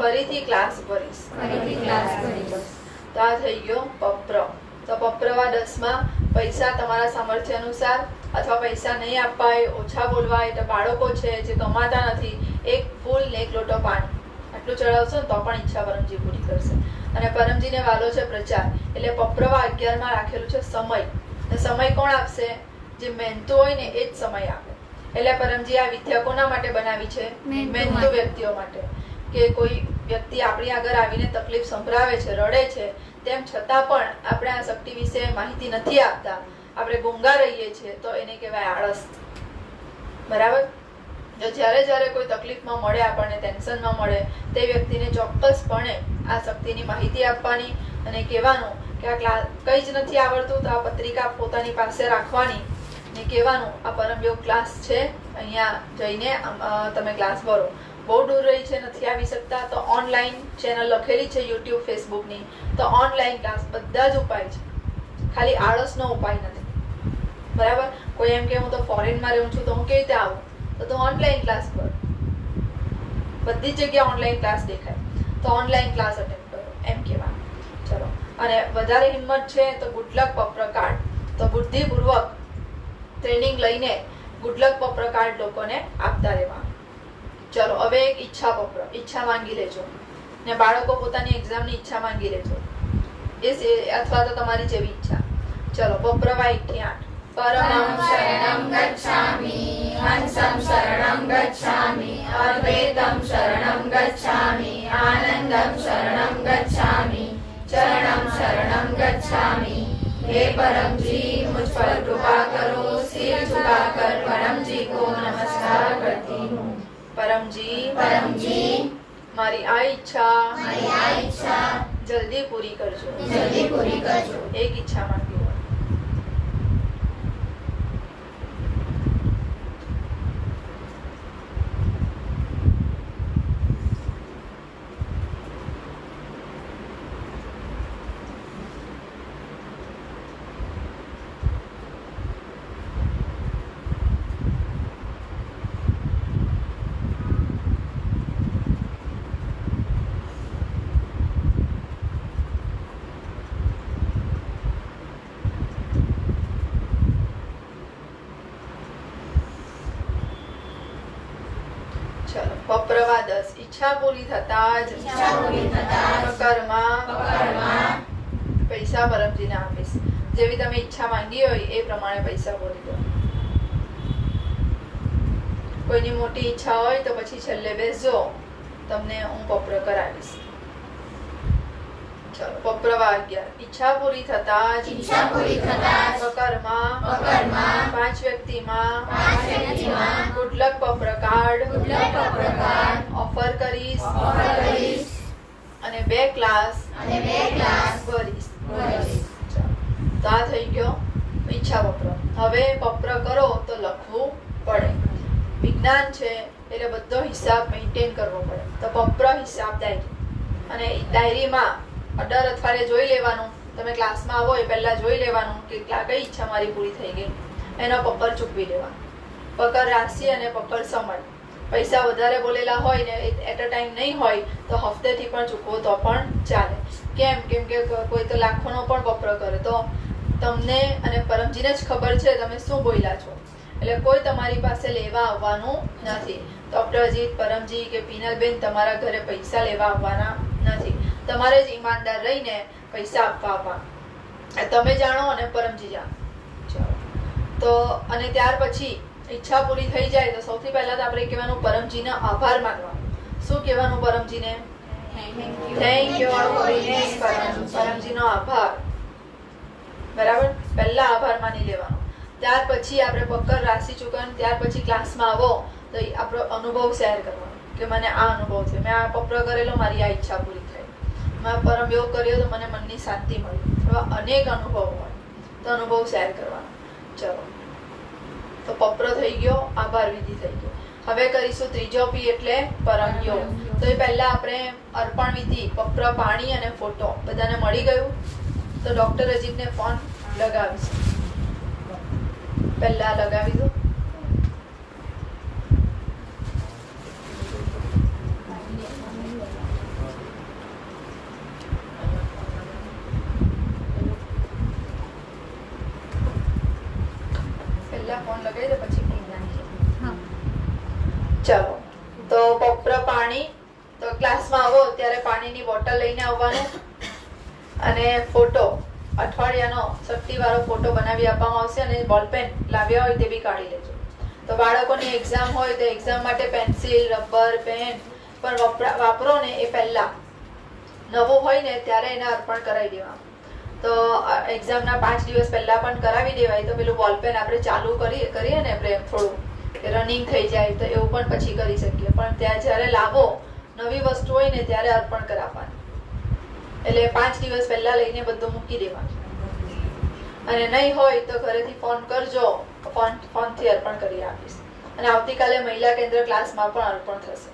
Speaker 1: ફરીથી ક્લાસ ભરીશ. તો આ થઈ ગયો પપ્ર. તો પપ્રવા 10માં પૈસા તમારા સામર્થ્ય અનુસાર, અથવા પૈસા નહીં આપવા હોય, ઓછા બોલવા હોય, તો બાળકો છે જે કમાતા નથી, 1 ફૂલ ને 1 લોટો પાણી આટલું ચડાવશો ને તો પણ ઈચ્છા પરમજી પૂરી કરશે. અને પરમજીને વાલો છે પ્રચાર, એટલે પપ્રવા 11માં રાખેલું છે સમય. સમય કોણ આપશે? જે મહેનતુ હોય ને એ જ સમય આપે. એટલે પરમજી આ વિદ્યા કોના માટે બનાવી છે? મહેનતુ વ્યક્તિઓ માટે. કે કોઈ વ્યક્તિ આપણી આગળ આવીને તકલીફ સંભળાવે છે, રડે છે, તેમ છતાં પણ આપણે આ શક્તિ વિશે માહિતી નથી આપતા, આપણે ગુંગા રહીએ છીએ, તો એને કહેવાય આળસ. બરાબર? જો જ્યારે કોઈ તકલીફમાં મળે, આપણને ટેન્શનમાં મળે, તે વ્યક્તિને ચોક્કસપણે આ શક્તિની માહિતી આપવાની અને કહેવાનું કે આ ક્લાસ કંઈ જ નથી આવડતું તો આ પત્રિકા પોતાની પાસે રાખવાની ને કહેવાનું આ પરમયોગ ક્લાસ છે, અહીંયા જઈને તમે ક્લાસ ભરો. બહુ દૂર રહી છે, નથી આવી શકતા, તો ઓનલાઈન ચેનલ લખેલી છે યુટ્યુબ, ફેસબુકની, તો ઓનલાઈન ક્લાસ બધા જ ઉપાય છે, ખાલી આળસનો ઉપાય નથી. બરાબર? કોઈ એમ કે હું તો ફોરેનમાં રહું છું તો હું કેવી રીતે આવું? તો ઓનલાઈન ક્લાસ પર બધી જ જગ્યાએ ઓનલાઈન ક્લાસ દેખાય, તો ઓનલાઈન ક્લાસ અટેન્ડ કરો એમ કહેવાનું. ચલો, અને વધારે હિંમત છે તો ગુડલક પત્ર કાર્ડ, તો બુદ્ધિપૂર્વક ટ્રેનિંગ લઈને ગુડલક પત્ર કાર્ડ લોકોને આપતા રહેવાનું. ચલો, હવે એક ઈચ્છા પત્ર, ઈચ્છા માંગી લેજો ને બાળકો પોતાની એક્ઝામની ઈચ્છા માંગી લેજો, અથવા તો તમારી જેવી ઈચ્છા. ચલો, પપ્રવા 1 થી 8. પરમં શરણં ગચ્છામિ, હંસં શરણં ગચ્છામિ, અદ્વૈતં શરણં ગચ્છામિ, આનંદં શરણં ગચ્છામિ, ચરણં શરણં ગચ્છામિ. हे परम जी, मुझ पर कृपा करो, सिर झुकाकर परम जी को नमस्कार करती हूँ. परम जी मारी आ इच्छा जल्दी पूरी करजो. एक इच्छा मांगी. પપ્રવા 10. ઈચ્છા પૂરી થતા જ મકરમાં પૈસા પરમજીને આપીશ. જેવી તમે ઈચ્છા માંગી હોય એ પ્રમાણે પૈસા બોલી દો. કોઈની મોટી ઈચ્છા હોય તો પછી છેલ્લે બેસજો, તમને હું પપ્ર કરાવીશ. ચલો પપ્રવા 11. ઈચ્છા પૂરી થતા જ પકરમાં 5 વ્યક્તિમાં ગુડ લક પપ્ર કાર્ડ ઓફર કરીશ અને 2 ક્લાસ ભરીશ. તો આ થઈ ગયો ઈચ્છા પત્ર. હવે પત્ર કરો તો લખવું પડે. વિજ્ઞાન છે એટલે બધો હિસાબ મેન્ટેન કરવો પડે. તો પત્ર હિસાબ ડાયરી, અને ડાયરીમાં દર અઠવાડિયે જોઈ લેવાનું. તમે ક્લાસમાં આવો એ પહેલા જોઈ લેવાનું કે કઈ ઈચ્છા મારી પૂરી થઈ ગઈ, એનો પપ્પર ચૂકવી દેવાનો. પકડ રાશિ અને પકડ સમય. પૈસા વધારે બોલેલા હોય ને એટ અ ટાઈમ નહીં હોય તો હફતેથી પણ ચૂકવો તો પણ ચાલે. કેમ કે કોઈ તો લાખોનો પણ પપ્ર કરે તો તમને અને પરમજીને જ ખબર છે તમે શું બોલ્યા છો, એટલે કોઈ તમારી પાસે લેવા આવવાનું નથી. ડોક્ટર અજીત, પરમજી કે પીનલબેન તમારા ઘરે પૈસા લેવા આવવાના નથી. તમારે જ ઈમાનદાર રહીને પૈસા આપવા. તમે જાણો અને પરમજી જાણો. તો અને ત્યાર પછી ઈચ્છા પૂરી થઈ જાય તો સૌથી પહેલા તો આપણે કહેવાનું પરમજીને આભાર માનવાનો. શું કહેવાનું પરમજીને? થેન્ક યુ પરમજીનો આભાર. બરાબર, પહેલા આભાર માની લેવાનો. ત્યાર પછી આપણે પક્કર રાશિ ચૂકવવાનું. ત્યાર પછી ક્લાસમાં આવો તો આપણો અનુભવ શેર કરવાનો કે મને આ અનુભવ છે, મેં આ પપ્ર કરેલો, મારી આ ઈચ્છા પૂરી થઈ, મેં પરમ યોગ કર્યો તો મને મનની શાંતિ મળી. એવા અનેક અનુભવો હોય તો અનુભવ શેર કરવાનો. ચલો તો પપ્ર થઈ ગયો, આભાર વિધિ થઈ ગયો. હવે કરીશું ત્રીજો પી એટલે પરમ યોગ. તો એ પહેલા આપણે અર્પણ વિધિ, પપ્ર, પાણી અને ફોટો બધાને મળી ગયું. તો ડોક્ટર અજીતને ફોન લગાવીશું. પહેલા લગાવી દો. પહેલા ફોન લગાવી દો પછી ચલો તો પપ્ર, પાણી. તો ક્લાસમાં આવો ત્યારે પાણીની બોટલ લઈને આવવાનું અને ફોટો, અઠવાડિયાનો શક્તિવાળો ફોટો બનાવી આપવામાં આવશે અને બોલપેન લાવ્યા હોય તે બી કાઢી લેજો. તો બાળકોની એક્ઝામ હોય તો એક્ઝામ માટે પેન્સિલ, રબર, પેન પણ વાપરો ને એ પહેલા નવું હોય ને ત્યારે એને અર્પણ કરાવી દેવાનું. તો એક્ઝામના 5 દિવસ પહેલા પણ કરાવી દેવાય તો પેલું બોલપેન આપણે ચાલુ કરીએ ને આપણે થોડું રનિંગ થઈ જાય તો એવું પણ પછી કરી શકીએ. પણ ત્યાં જ્યારે લાવો નવી વસ્તુ હોય ને ત્યારે અર્પણ કરાવવાનું. એટલે 5 દિવસ પહેલા લઈને બધું મૂકી દેવાનું. અને નહીં હોય તો ઘરેથી ફોન કરજો, ફોનથી અર્પણ કરી આપીશ. અને આવતીકાલે મહિલા કેન્દ્ર ક્લાસમાં પણ અર્પણ થશે.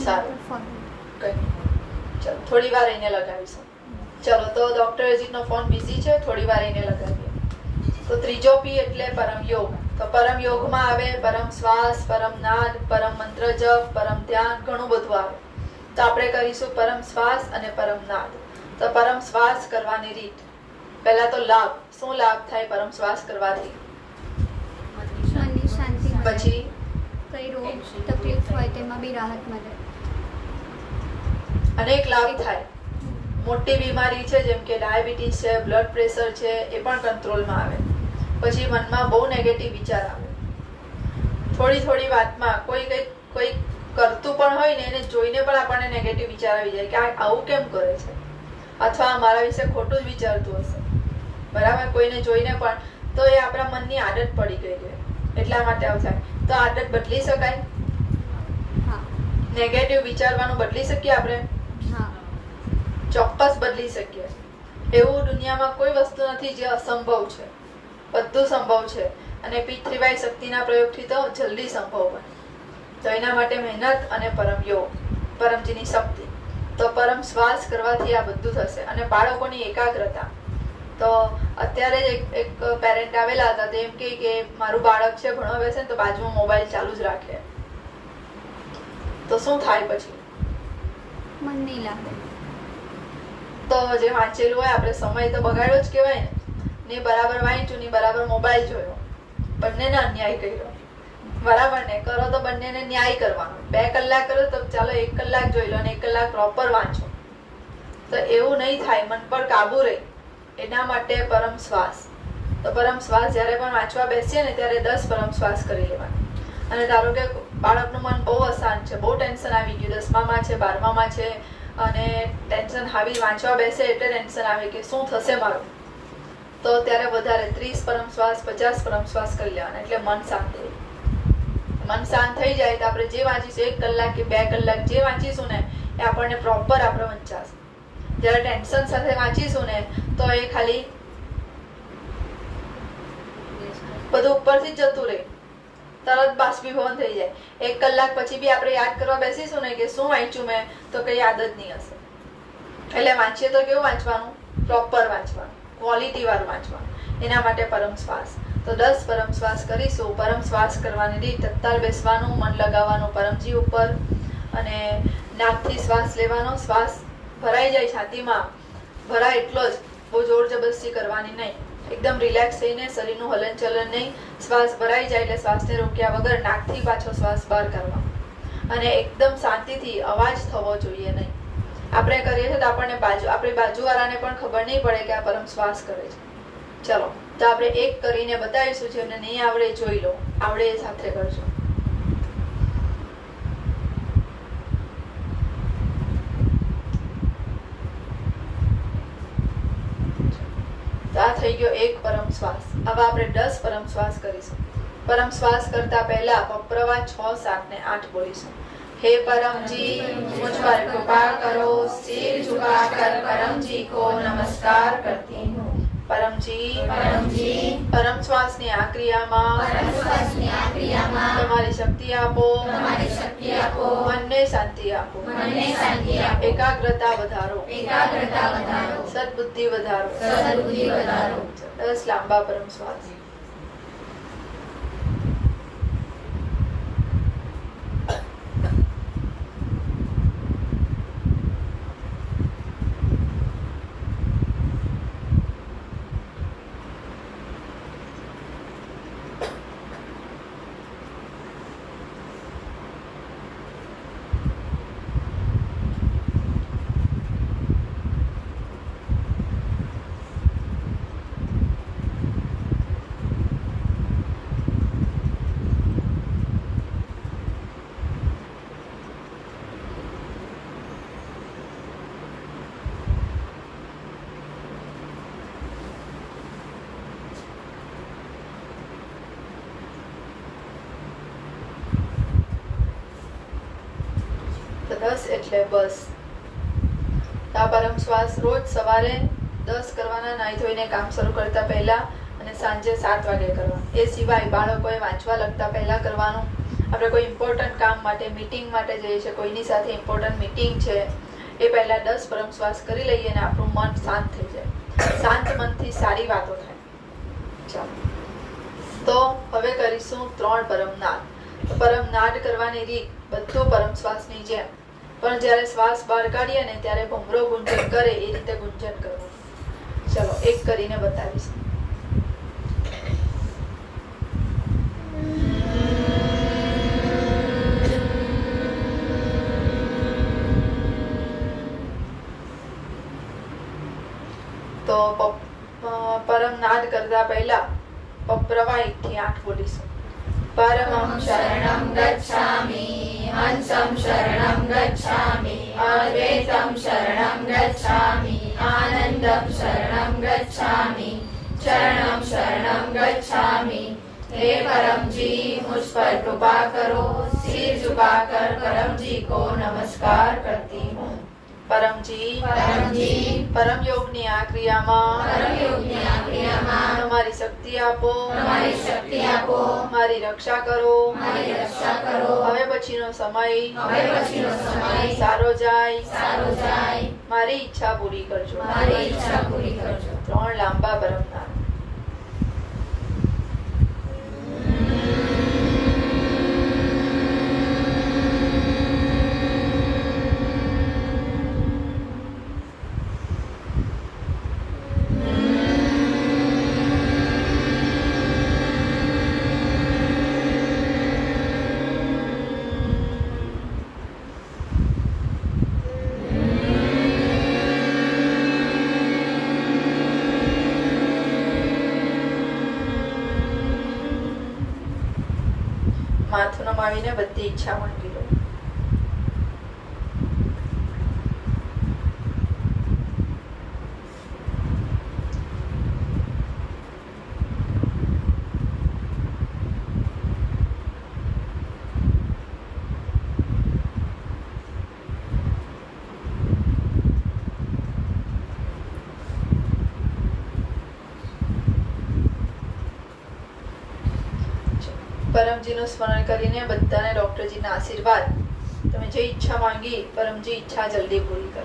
Speaker 1: સારું, કઈ ચલો થોડી વાર એને લગાવીશું. ચલો તો ડોક્ટર અજીતનો ફોન બિઝી છે, થોડી વાર એને લગાવીએ. તો ત્રીજો પી એટલે પરમ યોગ. તો પરમ યોગમાં આવે પરમ શ્વાસ, પરમ નાદ, પરમ મંત્ર જપ, પરમ ધ્યાન, ઘણું બધું આવે. તો આપણે કરીશું પરમ શ્વાસ અને પરમ નાદ. તો પરમ શ્વાસ કરવાની રીત. પહેલા તો લાભ. શું લાભ થાય પરમ શ્વાસ કરવાથી? પછી
Speaker 2: કઈ રોગ તકલીફ હોય તેમાં બી રાહત મળે.
Speaker 1: અનેક લાભ થાય. મોટી બીમારી છે જેમ કે ડાયાબિટીસ છે, બ્લડ પ્રેશર છે, એ પણ કંટ્રોલમાં આવે. પછી મનમાં બહુ નેગેટિવ વિચાર આવે. થોડી વાતમાં કોઈ કરતું પણ હોય ને એને જોઈને પણ આપણને નેગેટિવ વિચાર આવી જાય કે આવું કેમ કરે છે, અથવા મારા વિશે ખોટું જ વિચારતું હશે. બરાબર, કોઈને જોઈને પણ. તો એ આપણા મનની આદત પડી ગઈ છે, એટલા માટે આવું થાય. તો આદત બદલી શકાય? નેગેટિવ વિચારવાનું બદલી શકીએ આપણે? ચોક્કસ બદલી શકીએ. એવું દુનિયામાં કોઈ વસ્તુ નથી જે અસંભવ છે. બધું સંભવ છે. અને P3Y શક્તિના પ્રયોગથી તો જલ્દી સંભવ બને. તો એના માટે મહેનત અને પરમ યોગ, પરમજીની શક્તિ. તો પરમ શ્વાસ કરવાથી આ બધું થશે. અને બાળકોની એકાગ્રતા. તો અત્યારે જ એક પેરેન્ટ આવેલા હતા, તો એમ કે મારું બાળક છે ભણવા બેસે ને તો બાજુમાં મોબાઈલ ચાલુ જ રાખે. તો શું થાય પછી?
Speaker 2: મન નહીં લાગે.
Speaker 1: તો જે વાંચેલું હોય આપણે સમય તો બગાડ્યો જ કહેવાય ને બરાબર વાંચ્યું ને બરાબર મોબાઈલ જોયો, બંનેને અન્યાય કર્યો. બરાબર ને? કરો તો બંનેને ન્યાય કરવાનો. 2 કલાક કરો તો ચાલો 1 કલાક જોઈ લો અને 1 કલાક પ્રોપર વાંચો. તો એવું નહીં થાય. મન પર કાબુ રહે એના માટે પરમ શ્વાસ. તો પરમ શ્વાસ જ્યારે પણ વાંચવા બેસીએ ને ત્યારે 10 પરમ શ્વાસ કરી લેવાના. અને ધારો કે બાળકનું મન બહુ અશાંત છે, બહુ ટેન્શન આવી ગયું, 10મામાં છે, 12મામાં છે, અને ટેન્શન હાવી વાંચવા બેસે એટલે ટેન્શન આવે કે શું થશે મારું, તો ત્યારે વધારે 30 પરમ શ્વાસ 50 પરમ શ્વાસ કરી લેવાના, એટલે મન શાંત રહે. મન શાંત થઈ જાય તો આપણે જે વાંચીશું 1 કલાક કે 2 કલાક જે વાંચીશું ને એ આપણને પ્રોપર આપણે વંચાશે. જ્યારે ટેન્શન સાથે વાંચીશું ને તો એ ખાલી બધું ઉપરથી જ જતું રહે, તરત બાષ્પીભવન થઈ જાય. 1 કલાક પછી બી આપણે યાદ કરવા બેસીશું ને કે શું વાંચ્યું મેં, તો કઈ યાદ જ નહીં હશે. એટલે વાંચીએ તો કેવું વાંચવાનું, પ્રોપર વાંચવાનું, ક્વોલિટી વાળું વાંચવાનું. એના માટે પરમ શ્વાસ. તો 10 પરમ શ્વાસ કરીશું. પરમ શ્વાસ કરવાની રીત: તત્કાલ બેસવાનું, મન લગાવવાનું પરમજી ઉપર, અને નાકથી શ્વાસ લેવાનો. શ્વાસ ભરાઈ જાય છાતીમાં, ભરાય એટલો જ, બહુ જોર જબરદસ્તી કરવાની નહીં. એકદમ રિલેક્સ થઈને, શરીરનું હલનચલન નહીં. શ્વાસ ભરાઈ જાય એટલે શ્વાસને રોક્યા વગર નાકથી પાછો શ્વાસ બહાર કરવા, અને એકદમ શાંતિથી, અવાજ થવો જોઈએ નહીં. આપણે કરીએ છીએ તો આપણને આપણી બાજુવાળાને પણ ખબર નહીં પડે કે આ પરમ શ્વાસ કરે છે. ચલો, તો આપણે એક કરીને બતાવીશું. જેમને નહીં આવડે જોઈ લો, આવડે એ સાથે કરજો. તો આ થઈ ગયો 1 પરમ શ્વાસ. હવે આપણે 10 પરમ શ્વાસ કરીશું. પરમ શ્વાસ કરતા પહેલા પપ્રવા 6, 7 ને 8 બોલીશું. हे परमजी, मुझ पर कृपा करो, सिर झुकाकर परमजी को नमस्कार करती हूँ. परमजी, परम श्वासની આ ક્રિયામાં તમારી શક્તિ આપો, મનને શાંતિ આપો, એકાગ્રતા વધારો, સદબુદ્ધિ વધારો. 10 લાંબા પરમ શ્વાસ. તો 10 એટલે બસ. આ પરમ શ્વાસ રોજ સવારે 10 કરવાના, નાહી ધોઈને કામ શરૂ કરતા પહેલા, અને સાંજે 7 વાગે કરવાનું. એ સિવાય બાળકોએ વાંચવા લગતા પહેલા કરવાનું. આપણે કોઈ ઇમ્પોર્ટન્ટ કામ માટે, મીટિંગ માટે જઈએ છીએ, કોઈની સાથે ઇમ્પોર્ટન્ટ મીટિંગ છે, એ પહેલા 10 પરમ શ્વાસ કરી લઈએ અને આપણું મન શાંત થઈ જાય. શાંત મનથી સારી વાતો થાય. ચાલો, તો હવે કરીશું 3 પરમ નાદ. પરમ નાદ કરવાની રીત બધું પરમ શ્વાસની જેમ, પણ જ્યારે શ્વાસ બહાર કાઢીએ ને ત્યારે ભમરો ગુંજન કરે એ રીતે ગુંજન કરવું. ચલો, એક કરીને બતાવીશું. તો પરમ નાદ કરતા પહેલા પપ્રવા 1 થી 8 બોલીશું. परमं शरणं गच्छामि, हंसं शरणं गच्छामि, अद्वैतं शरणं गच्छामि, आनन्दं शरणं गच्छामि, चरणं शरणं गच्छामि. हे परम जी, मुझ पर कृपा करो, सिर झुकाकर परम जी को नमस्कार करती हूँ. परमजी, परम योगની આ ક્રિયામાં તમારી શક્તિ આપો, મારી રક્ષા કરો. હવે પછીનો સમય સારો જાય, મારી ઈચ્છા પૂરી કરજો. 3 લાંબા પરમનાદ. નમાવીને બધી ઈચ્છા માંગી લો. પરમજીનું સ્મરણ કરીને બધાને ડોક્ટરજીના આશીર્વાદ. તમે જે ઈચ્છા માંગી પરમજી ઈચ્છા જલ્દી પૂરી કરો.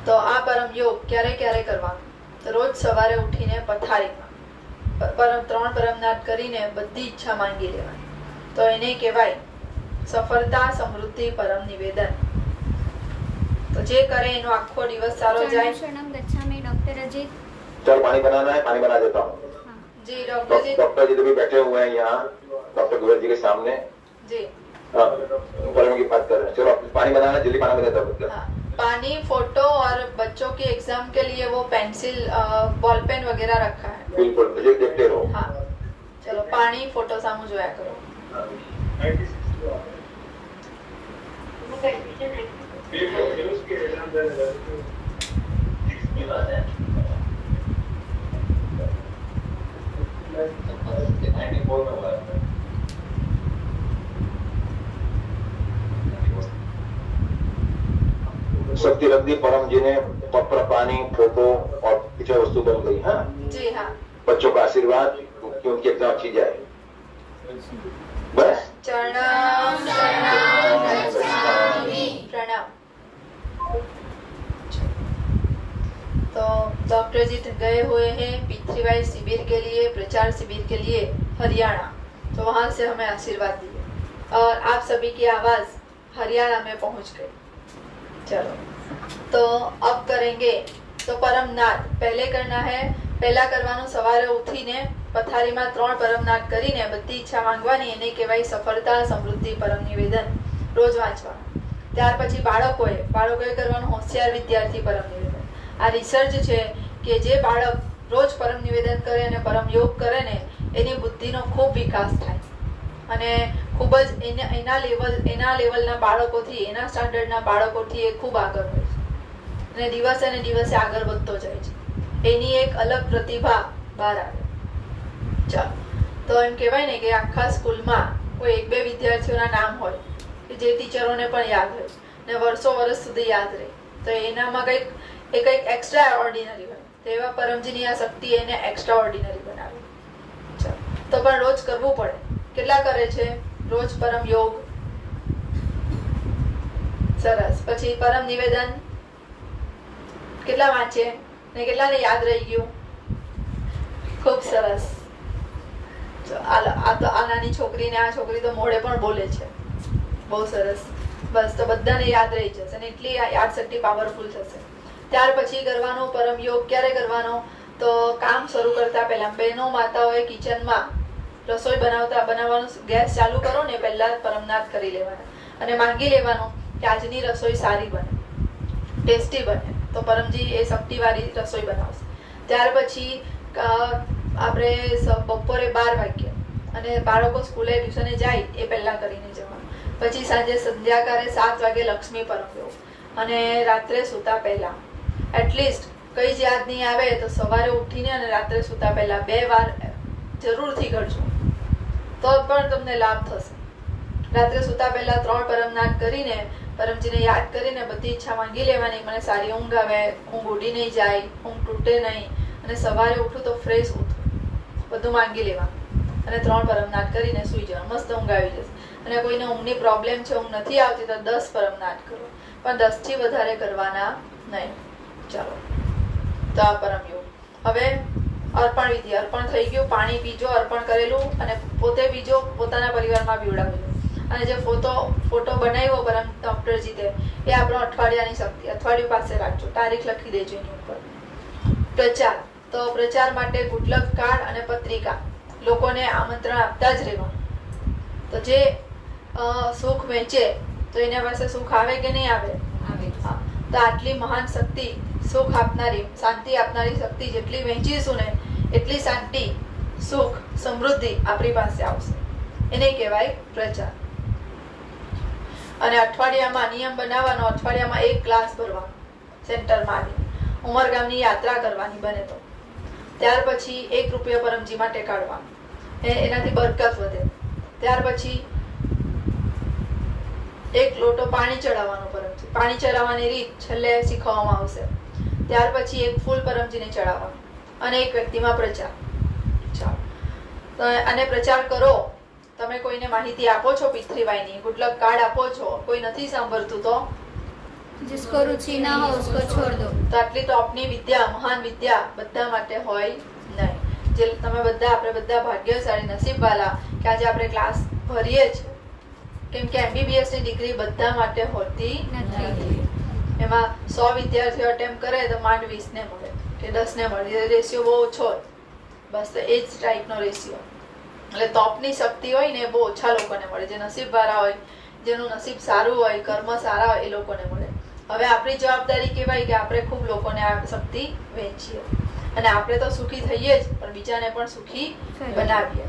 Speaker 1: તો આ પરમ યોગ ક્યારે ક્યારે કરવાનો? તો રોજ સવારે ઉઠીને પથારીમાં 3 પરમનાથ કરીને બધી ઈચ્છા માંગી લેવાની. તો એને કહેવાય સફળતા સમૃદ્ધિ પરમ નિવેદન. તો જે કરે એનો આખો દિવસ સારો જાય.
Speaker 2: शरणम गच्छामि डॉक्टर अजीत.
Speaker 3: चल पानी बनाना है, पानी बना देता हूँ.
Speaker 1: જી ડોક્ટરજી.
Speaker 3: डॉक्टर जी तो भी बैठे हुए हैं यहाँ डॉक्टर गुजर जी के सामने.
Speaker 1: જી
Speaker 3: हाँ, परम की बात कर रहे हैं. चलो पानी बनाना, जल्दी पानी बना देता
Speaker 1: हाँ, पानी, फोटो और बच्चों की एग्जाम के लिए वो पेंसिल बॉल पेन वगैरह रखा है.
Speaker 3: बिल्कुल, मुझे देखते रहो.
Speaker 1: हाँ चलो पानी फोटो सामू जोया करो.
Speaker 3: शक्ति रख दी परम जी ने. प्रॉपर पानी, फोटो और पीछे वस्तु बन गई. हाँ,
Speaker 1: जी हाँ.
Speaker 3: बच्चों का आशीर्वाद कि उनकी एग्जाम अच्छी जाए. बस
Speaker 1: चरणम शरणम गच्छामि. प्रणाम. तो डॉक्टर जी गए हुए हैं पितृवाई शिविर के लिए, प्रचार शिविर के लिए हरियाणा. तो वहां से हमें आशीर्वाद दिए और आप सभी की आवाज हरियाणा में पहुंच गई. चलो तो अब करेंगे. तो परमनाथ पहले करना है. પહેલા કરવાનું સવારે ઉઠીને પથારીમાં 3 પરમનાથ કરીને બધી ઈચ્છા માંગવાની. એને કહેવાય સફળતા સમૃદ્ધિ પરમ નિવેદન. રોજ વાંચવાનું. ત્યાર પછી બાળકોએ કરવાનું હોશિયાર વિદ્યાર્થી પરમ નિવેદન. આ રિસર્ચ છે કે જે બાળક રોજ પરમ નિવેદન કરે અને પરમ યોગ કરે ને એની બુદ્ધિનો ખૂબ વિકાસ થાય અને ખૂબ જ એના લેવલના બાળકોથી, એના સ્ટાન્ડર્ડના બાળકોથી એ ખૂબ આગળ હોય છે અને દિવસે ને દિવસે આગળ વધતો જાય છે. એની એક અલગ પ્રતિભા બહાર આવે. ચાલો તો એમ કહેવાય ને કે આખા સ્કૂલમાં કોઈ 1-2 વિદ્યાર્થીઓના નામ હોય કે જે ટીચરોને પણ યાદ હોય ને વર્ષો વર્ષ સુધી યાદ રહે. તો એનામાં કંઈક એક્સ્ટ્રા ઓર્ડિનરી હોય. તેવા પરમજીની આ શક્તિ એને એક્સ્ટ્રા ઓર્ડિનરી બનાવે. ચાલો તો પણ રોજ કરવું પડે. કેટલા કરે છે રોજ પરમ યોગ? સરસ. પછી પરમ નિવેદન કેટલા વાંચે ને કેટલાને યાદ રહી ગયું? ખૂબ સરસ. આ તો આ નાની છોકરી ને આ છોકરી તો મોઢે પણ બોલે છે. બહુ સરસ. બસ તો બધાને યાદ રહી જશે અને એટલી યાદ શક્તિ પાવરફુલ થશે. ત્યાર પછી કરવાનો પરમ યોગ ક્યારે કરવાનો? તો કામ શરૂ કરતા પહેલા બહેનો માતાઓએ કિચનમાં રસોઈ બનાવવાનું ગેસ ચાલુ કરો ને પહેલા પરમનાથ કરી લેવાના અને માંગી લેવાનું કે આજની રસોઈ સારી બને, ટેસ્ટી બને. તો પરમજી એ શક્તિવાળી રસોઈ બનાવશે. ત્યાર પછી આપણે બપોરે 12 વાગ્યે અને બાળકો સ્કૂલે ટ્યુશને જાય એ પહેલા કરીને જવાનું. પછી સાંજે સંધ્યાકાળે 7 વાગે લક્ષ્મી પરમ યોગ અને રાત્રે સૂતા પહેલા એટલીસ્ટ કઈ જ યાદ નહીં આવે તો સવારે ઉઠીને અને રાત્રે સૂતા પહેલા 2 વાર જરૂરથી કરજો તો પણ તમને લાભ થશે. રાત્રે સૂતા પહેલા 3 પરમનાથ કરીને પરમજીને યાદ કરીને બધી ઈચ્છા માંગી લેવાની. મને સારી ઊંઘ આવે, ઊંઘ ઉડી નહીં જાય, ઊંઘ તૂટે નહીં અને સવારે ઉઠું તો ફ્રેશ ઉઠું, બધું માંગી લેવાનું અને 3 પરમનાથ કરીને સૂઈ જવાનું. મસ્ત ઊંઘ આવી જશે. અને કોઈને ઊંઘની પ્રોબ્લેમ છે, ઊંઘ નથી આવતી તો 10 પરમનાથ કરો, પણ 10 થી વધારે કરવાના નહીં. ચાલો તો આ પરમ યોગ. હવે અર્પણ વિધિ. અર્પણ થઈ ગયું. પાણી પીજો, અર્પણ કરેલું અને પોતે પીજો, પોતાના પરિવારમાં પીવડાવજો. અને જે ફોટો બનાવ્યો પરમ ડોક્ટરજી તે એ આપણો અઠવાડિયાની શક્તિ. અઠવાડિયું પાસે રાખજો, તારીખ લખી દેજો એની ઉપર. પ્રચાર. તો પ્રચાર માટે ગુડલક કાર્ડ અને પત્રિકા લોકોને આમંત્રણ આપતા જ રહેવાનું. તો જે સુખ વેચે તો એના પાસે સુખ આવે કે નહીં આવે? હા. તો આટલી મહાન શક્તિ, સુખ આપનારી, શાંતિ આપનારી શક્તિ જેટલી વહેંચીશું ને એટલી શાંતિ, સુખ, સમૃદ્ધિ આપણી પાસે આવશે. એને કહેવાય પ્રચાર. અને અઠવાડિયામાં નિયમ બનાવવાનો, અઠવાડિયામાં 1 ગ્લાસ ભરવાનો સેન્ટરમાં આવીને, ઉમરગામની યાત્રા કરવાની બને તો. ત્યાર પછી 1 રૂપિયો પરમજી માટે કાઢવાનો, એનાથી બરકત વધે. ત્યાર પછી 1 લોટો પાણી ચડાવવાનું પરમજી. પાણી ચડાવવાની રીત છેલ્લે શીખવવામાં આવશે. ત્યાર પછી 1 ફૂલ પરમજીને ચડાવવાનું અને 1 વ્યક્તિમાં પ્રચાર. ચાલો, અને પ્રચાર કરો. તમે કોઈને માહિતી આપો છો પિતૃવાયની, ગુડ લક કાર્ડ આપો છો, કોઈ નથી સાંભળતું તો
Speaker 2: जिसको रुचि ना हो उसको छोड़ दो.
Speaker 1: તો આટલી ટોપની વિદ્યા, મહાન વિદ્યા બધા માટે હોય નહીં. જે તમે બધા, આપણે બધા ભાગ્યશાળી નસીબવાળા કે આજે આપણે ક્લાસ ભરીએ છીએ. કેમ કે MBBS ની ડિગ્રી બધા માટે હોતી નથી. એમાં 100 વિદ્યાર્થીઓ અટેમ્પ કરે તો માંડ 20 ને મળે કે 10 ને મળે. રેશિયો બહુ ઓછો હોય. બસ એ જ ટાઈપનો રેશિયો. એટલે ટોપની શક્તિ હોય ને એ બહુ ઓછા લોકોને મળે. જે નસીબવાળા હોય, જેનું નસીબ સારું હોય, કર્મ સારા હોય, એ લોકોને મળે. હવે આપણી જવાબદારી કહેવાય કે આપણે ખૂબ લોકોને આ શક્તિ વહેંચીએ અને આપણે તો સુખી થઈએ જ, પણ બીજાને પણ સુખી બનાવીએ.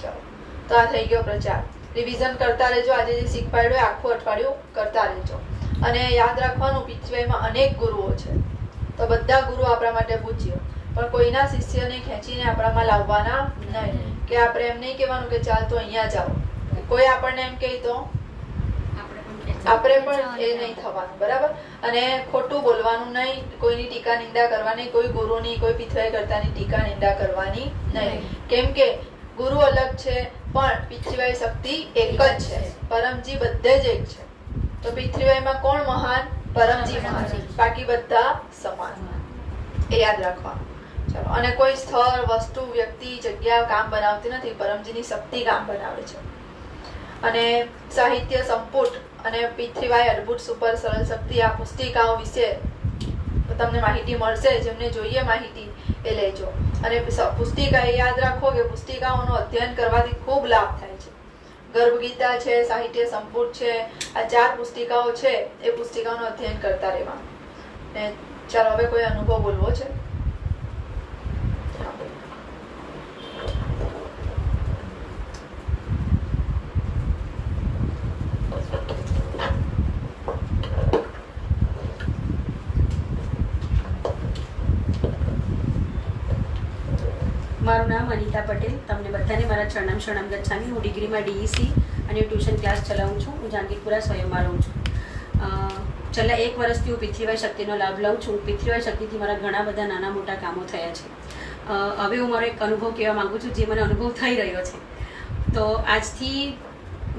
Speaker 1: ચાલો, તો આ થઈ ગયો પ્રચાર. રિવિઝન કરતા રહેજો. આજે જે શીખવાડ્યું આખું અઠવાડિયું કરતા રહેજો. અને યાદ રાખવાનું, પિતૃવાયમાં અનેક ગુરુઓ છે. તો બધા ગુરુ આપણા માટે પૂજ્ય, પણ કોઈના શિષ્યને ખેંચીને આપણામાં લાવવાના નહીં. કે આપણે એમ નહીં કહેવાનું કે ચાલ તો અહીંયા જાઓ. કોઈ આપણને એમ કહે તો આપણે પણ એ નહીં થવાનું. બરાબર? અને ખોટું બોલવાનું નહીં, કોઈની ટીકા નિંદા કરવાની, કોઈ ગુરુની, કોઈ પિતૃવાય કરતાની ટીકા નિંદા કરવાની નહીં. કેમ કે ગુરુ અલગ છે પણ પિતૃવાય શક્તિ એક જ છે. પરમજી બધે જ એક છે. તો પિતૃવાયમાં કોણ મહાન? પરમજી મહાન. બાકી બધા સમાન. એ યાદ રાખવાનું. ચલો, અને કોઈ સ્થળ, વસ્તુ, વ્યક્તિ, જગ્યા કામ બનાવતી નથી. પરમજીની શક્તિ કામ બનાવે છે. અને સાહિત્ય સંપુટ અને પિતૃવાય અદ્ભુત સુપર સરળ શક્તિ, આ પુસ્તિકાઓ વિશે તમને માહિતી મળશે. જેમને જોઈએ માહિતી એ લેજો. અને પુસ્તિકા એ યાદ રાખો કે પુસ્તિકાઓનું અધ્યયન કરવાથી ખૂબ લાભ થાય છે. ગર્ભગીતા છે, સાહિત્ય સંપુટ છે, આ 4 પુસ્તિકાઓ છે. એ પુસ્તિકાઓનું અધ્યયન કરતા રહેવાનું. ને ચાલો, હવે કોઈ અનુભવ બોલવો છે?
Speaker 4: મારું નામ અનિતા પટેલ. તમને બધાને મારા ચરણામ શરણામ ગચ્છામી. હું ડિગ્રીમાં DEC અને ટ્યુશન ક્લાસ ચલાવું છું. હું જાનકીપુરા સ્વયંમાં રહું છું. છેલ્લા 1 વર્ષથી હું પિતૃવાય શક્તિનો લાભ લઉં છું. પિતૃવાય શક્તિથી મારા ઘણા બધા નાના મોટા કામો થયા છે. હવે હું મારો એક અનુભવ કહેવા માગું છું, જે મને અનુભવ થઈ રહ્યો છે. તો આજથી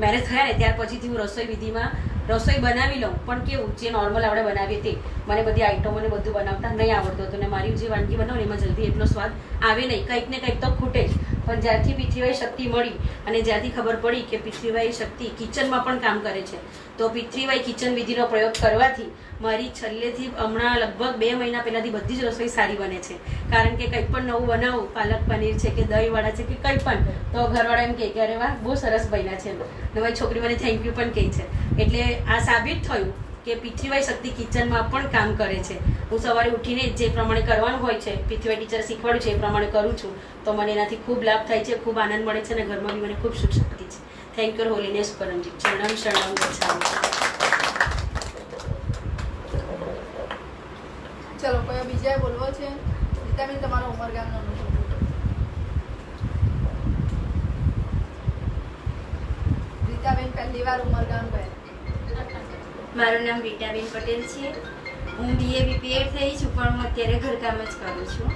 Speaker 4: મેરેજ થયા ને ત્યાર પછીથી હું રસોઈ વિધિમાં રસોઈ બનાવી લઉં, પણ કેવું જે નોર્મલ આપણે બનાવીએ તે. મને બધી આઈટમોને બધું બનાવતા નહીં આવડતું હતું. ને મારી જે વાનગી બનાવું એમાં જલ્દી એટલો સ્વાદ આવે નહીં. કંઈક ને કંઈક તો ખૂટે જ. પણ જ્યારથી પિતૃવાય શક્તિ મળી અને જ્યારથી ખબર પડી કે પિતૃવાય શક્તિ કિચનમાં પણ કામ કરે છે, તો પિતૃવાય કિચન વિધિનો પ્રયોગ કરવાથી મારી છેલ્લેથી હમણાં લગભગ 2 મહિના પહેલાંથી બધી જ રસોઈ સારી બને છે. કારણ કે કંઈ પણ નવું બનાવું, પાલક પનીર છે કે દહીંવાળા છે કે કંઈ પણ, તો ઘરવાળા એમ કહે કે અરે વાહ, બહુ સરસ બન્યા છે. ને મારી છોકરી મને થેન્ક યુ પણ કહે છે. એટલે આ સાબિત થયું કે પિતૃવાય શક્તિ કિચનમાં પણ કામ કરે છે. હું સવારે ઉઠીને જે પ્રમાણે કરવાનું હોય છે, પિતૃવાય ટીચર શીખવાડ્યું છે એ પ્રમાણે કરું છું. તો મને એનાથી ખૂબ લાભ થાય છે, ખૂબ આનંદ મળે છે અને ઘરમાં બી મને ખૂબ સુખ શક્તિ છે. Thank you holiness Paramji. શરણમ શરણમ ગચ્છામિ.
Speaker 1: ચલો, કોઈ બીજા બોલવો છે? રીતાબેન, તમારો ઉમરગામનો અનુભવ. રીતાબેન પહેલી વાર ઉમરગામ ગયા.
Speaker 5: મારું નામ રીટાબેન પટેલ છે. હું BA BPEd થઈ છું, પણ હું અત્યારે ઘરકામ જ કરું છું.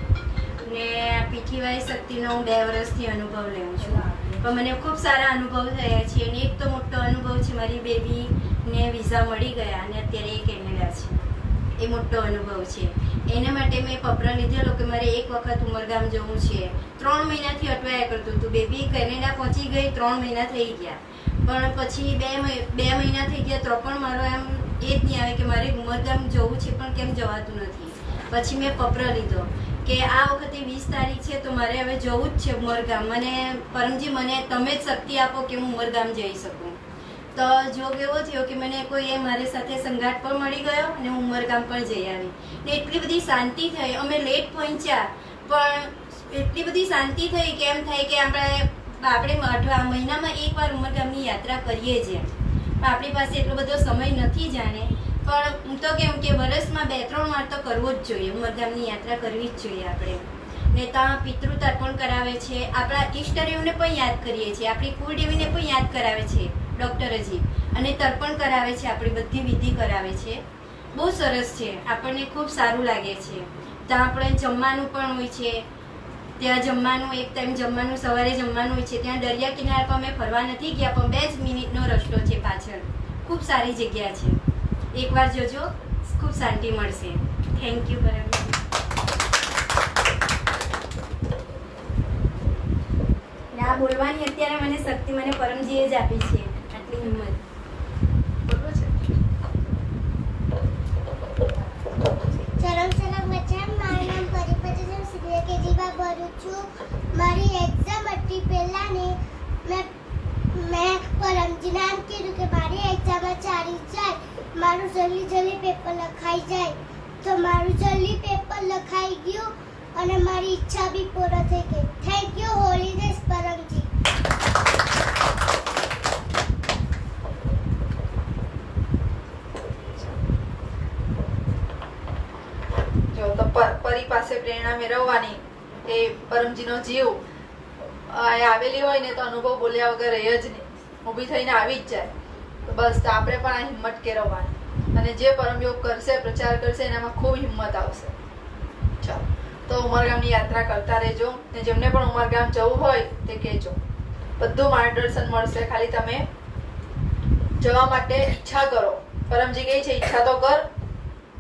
Speaker 5: ને પિતૃવાય શક્તિનો હું 2 વર્ષથી અનુભવ લઉં છું. પણ મને ખૂબ સારા અનુભવ થયા છે. અને એક તો મોટો અનુભવ છે, મારી બેબીને વિઝા મળી ગયા અને અત્યારે એ કેનેડા છે. એ મોટો અનુભવ છે. એના માટે મેં પત્ર લીધેલો કે મારે એક વખત ઉમરગામ જવું છે. 3 મહિનાથી અટવાયા કરતું હતું. બેબી કેનેડા પહોંચી ગઈ, 3 મહિના થઈ ગયા. પણ પછી 2 મહિના થઈ ગયા તો પણ મારો એમ એ જ નહીં આવે કે મારે ઉમરગામ જવું છે, પણ કેમ જવાતું નથી. પછી મેં પત્ર લીધો કે આ વખતે 20 તારીખ છે, તો મારે હવે જવું જ છે ઉમરગામ. મને પરમજી, મને તમે જ શક્તિ આપો કે હું ઉમરગામ જઈ શકું. તો જોગ એવો થયો કે મને કોઈ મારી સાથે સંગાત પણ મળી ગયો અને હું ઉમરગામ પણ જઈ આવી. ને એટલી બધી શાંતિ થઈ. અમે લેટ પહોંચ્યા, પણ એટલી બધી શાંતિ થઈ કે એમ થાય કે આપણે આપણે મહિનામાં એકવાર ઉમરગામની યાત્રા કરીએ જ એમ. પણ આપણી પાસે એટલો બધો સમય નથી જાણે, પણ હું તો કેવું કે વર્ષમાં 2-3 વાર તો કરવો જ જોઈએ. ઉમરગામની યાત્રા કરવી જ જોઈએ આપણે. ને ત્યાં પિતૃ તર્પણ કરાવે છે, આપણા ઈષ્ટદેવને પણ યાદ કરીએ છીએ, આપણી કુળદેવીને પણ યાદ કરાવે છે ડૉક્ટરજી, અને તર્પણ કરાવે છે, આપણી બધી વિધિ કરાવે છે. બહુ સરસ છે, આપણને ખૂબ સારું લાગે છે. ત્યાં આપણે જમવાનું પણ હોય છે, ત્યાં જમવાનું એક ટાઈમ જમવાનું સવારે જમવાનું હોય છે. ત્યાં દરિયા કિનારા પર અમે ફરવા નથી ગયા, પણ 2 જ મિનિટનો રસ્તો છે પાછળ. ખૂબ સારી જગ્યા છે, એકવાર જજો, ખૂબ શાંતિ મળશે. Thank you Paramji. આ બોલવાની અત્યારે મને શક્તિ મને પરમજીએ જ આપી છે, આટલી હિંમત.
Speaker 1: બોલવું છે?
Speaker 2: સલામ સલામ બચ્ચા, મારું નામ પરિપતિ સિનિયર કેજીમાં ભણું છું. મારી એક્ઝામ હતી પહેલાંની, મેં પરમજીને આમ કીધું કે મારી એક્ઝામમાં ચાલી જાય, મારું જલ્દી પેપર લખાઈ જાય. તો મારું જલ્દી પેપર લખાઈ ગયું અને મારી ઈચ્છા બી પૂરી થઈ ગઈ. Thank you holiness Paramji.
Speaker 1: જો તો પરી પાસે પ્રેરણા મેળવવાની એ પરમજીનો જીવ આવેલી હોય ને તો અનુભવ બોલ્યા વગર રહે જ નહીં, ઊભી થઈને આવી જ જાય. તો બસ તો આપણે પણ આ હિંમત કેળવવાની, અને જે પરમયોગ કરશે, પ્રચાર કરશે, એનામાં ખૂબ હિંમત આવશે. ચાલો, તો ઉમરગામની યાત્રા કરતા રહેજો, ને જેમને પણ ઉમરગામ જવું હોય તે કહેજો, બધું માર્ગદર્શન મળશે. ખાલી તમે જવા માટે ઈચ્છા કરો. પરમજી કહે છે ઈચ્છા તો કર.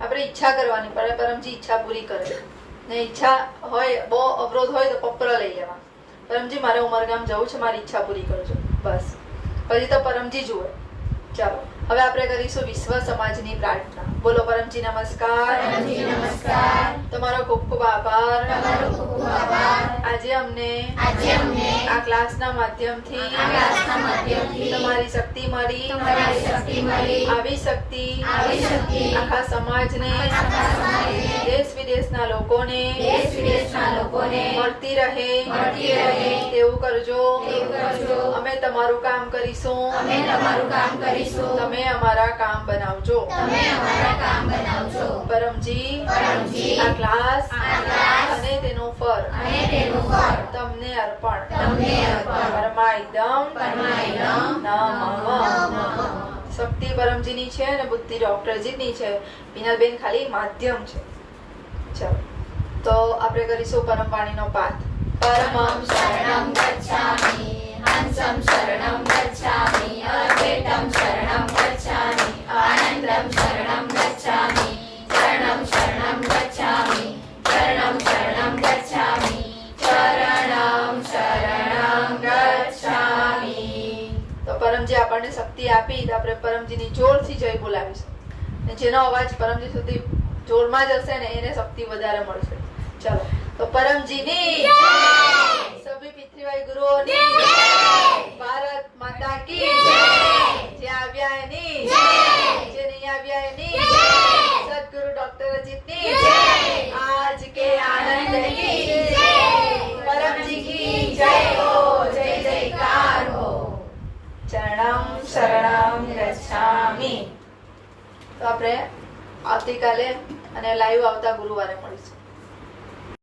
Speaker 1: આપણે ઈચ્છા કરવાની, પણ પરમજી ઈચ્છા પૂરી કરે. ને ઈચ્છા હોય, બહુ અવરોધ હોય તો પત્ર લઈ લેવા. પરમજી મારે ઉમરગામ જવું છે, મારી ઈચ્છા પૂરી કરજો, બસ. પછી તો પરમજી જુએ. ચાલો, હવે આપણે કરીશું વિશ્વ સમાજની પ્રાર્થના. બોલો પરમજી નમસ્કાર. તમારો ખૂબ ખૂબ આભાર. આજે અમને આ ક્લાસના માધ્યમથી તમારી શક્તિ મળી. આવી શક્તિ આખા સમાજને, દેશ વિદેશના લોકોને મળતી રહે તેવું કરજો. અમે તમારું કામ કરીશું, તમે અમારા કામ બનાવજો. પરમજી આ ક્લાસ અને તેનું ફળ તમને અર્પણ. પરમાઈદમ નમઃ. શક્તિ પરમજીની છે અને બુદ્ધિ ડોક્ટરજીની છે. પિનલબેન ખાલી માધ્યમ છે. ચાલો, તો આપણે કરીશું પરમવાણીનો પાઠ. પરમં શરણં ગચ્છામિ, હંસં શરણં ગચ્છામિ, અદ્વૈતં શરણં ગચ્છામિ, આનંદં શરણં ગચ્છામિ, શરણં શરણં ગચ્છામિ, શરણં શરણં ગચ્છામિ, શરણં શરણં ગચ્છામિ. તો પરમજી આપણને શક્તિ આપી, તો આપણે પરમજીની જોરથી જય બોલાવીશું. અને જેનો અવાજ પરમજી સુધી જોરમાં જશે ને એને શક્તિ વધારે મળશે. ચલો, તો પરમજીની જય, સભી પિતૃવાય ગુરુઓની જય, ભારત માતા કી જય, જે આવ્યા એની જય, જે નહીં આવ્યા એની જય, સદગુરુ ડોક્ટર અજીતની જય, આજ કે આનંદ કી જય, પરમજી કી જય હો, જય જયકાર હો. ચરણમ શરણમ ગચ્છામિ. તો આપણે આવતીકાલે અને લાઈવ આવતા ગુરુવારે મળીશું.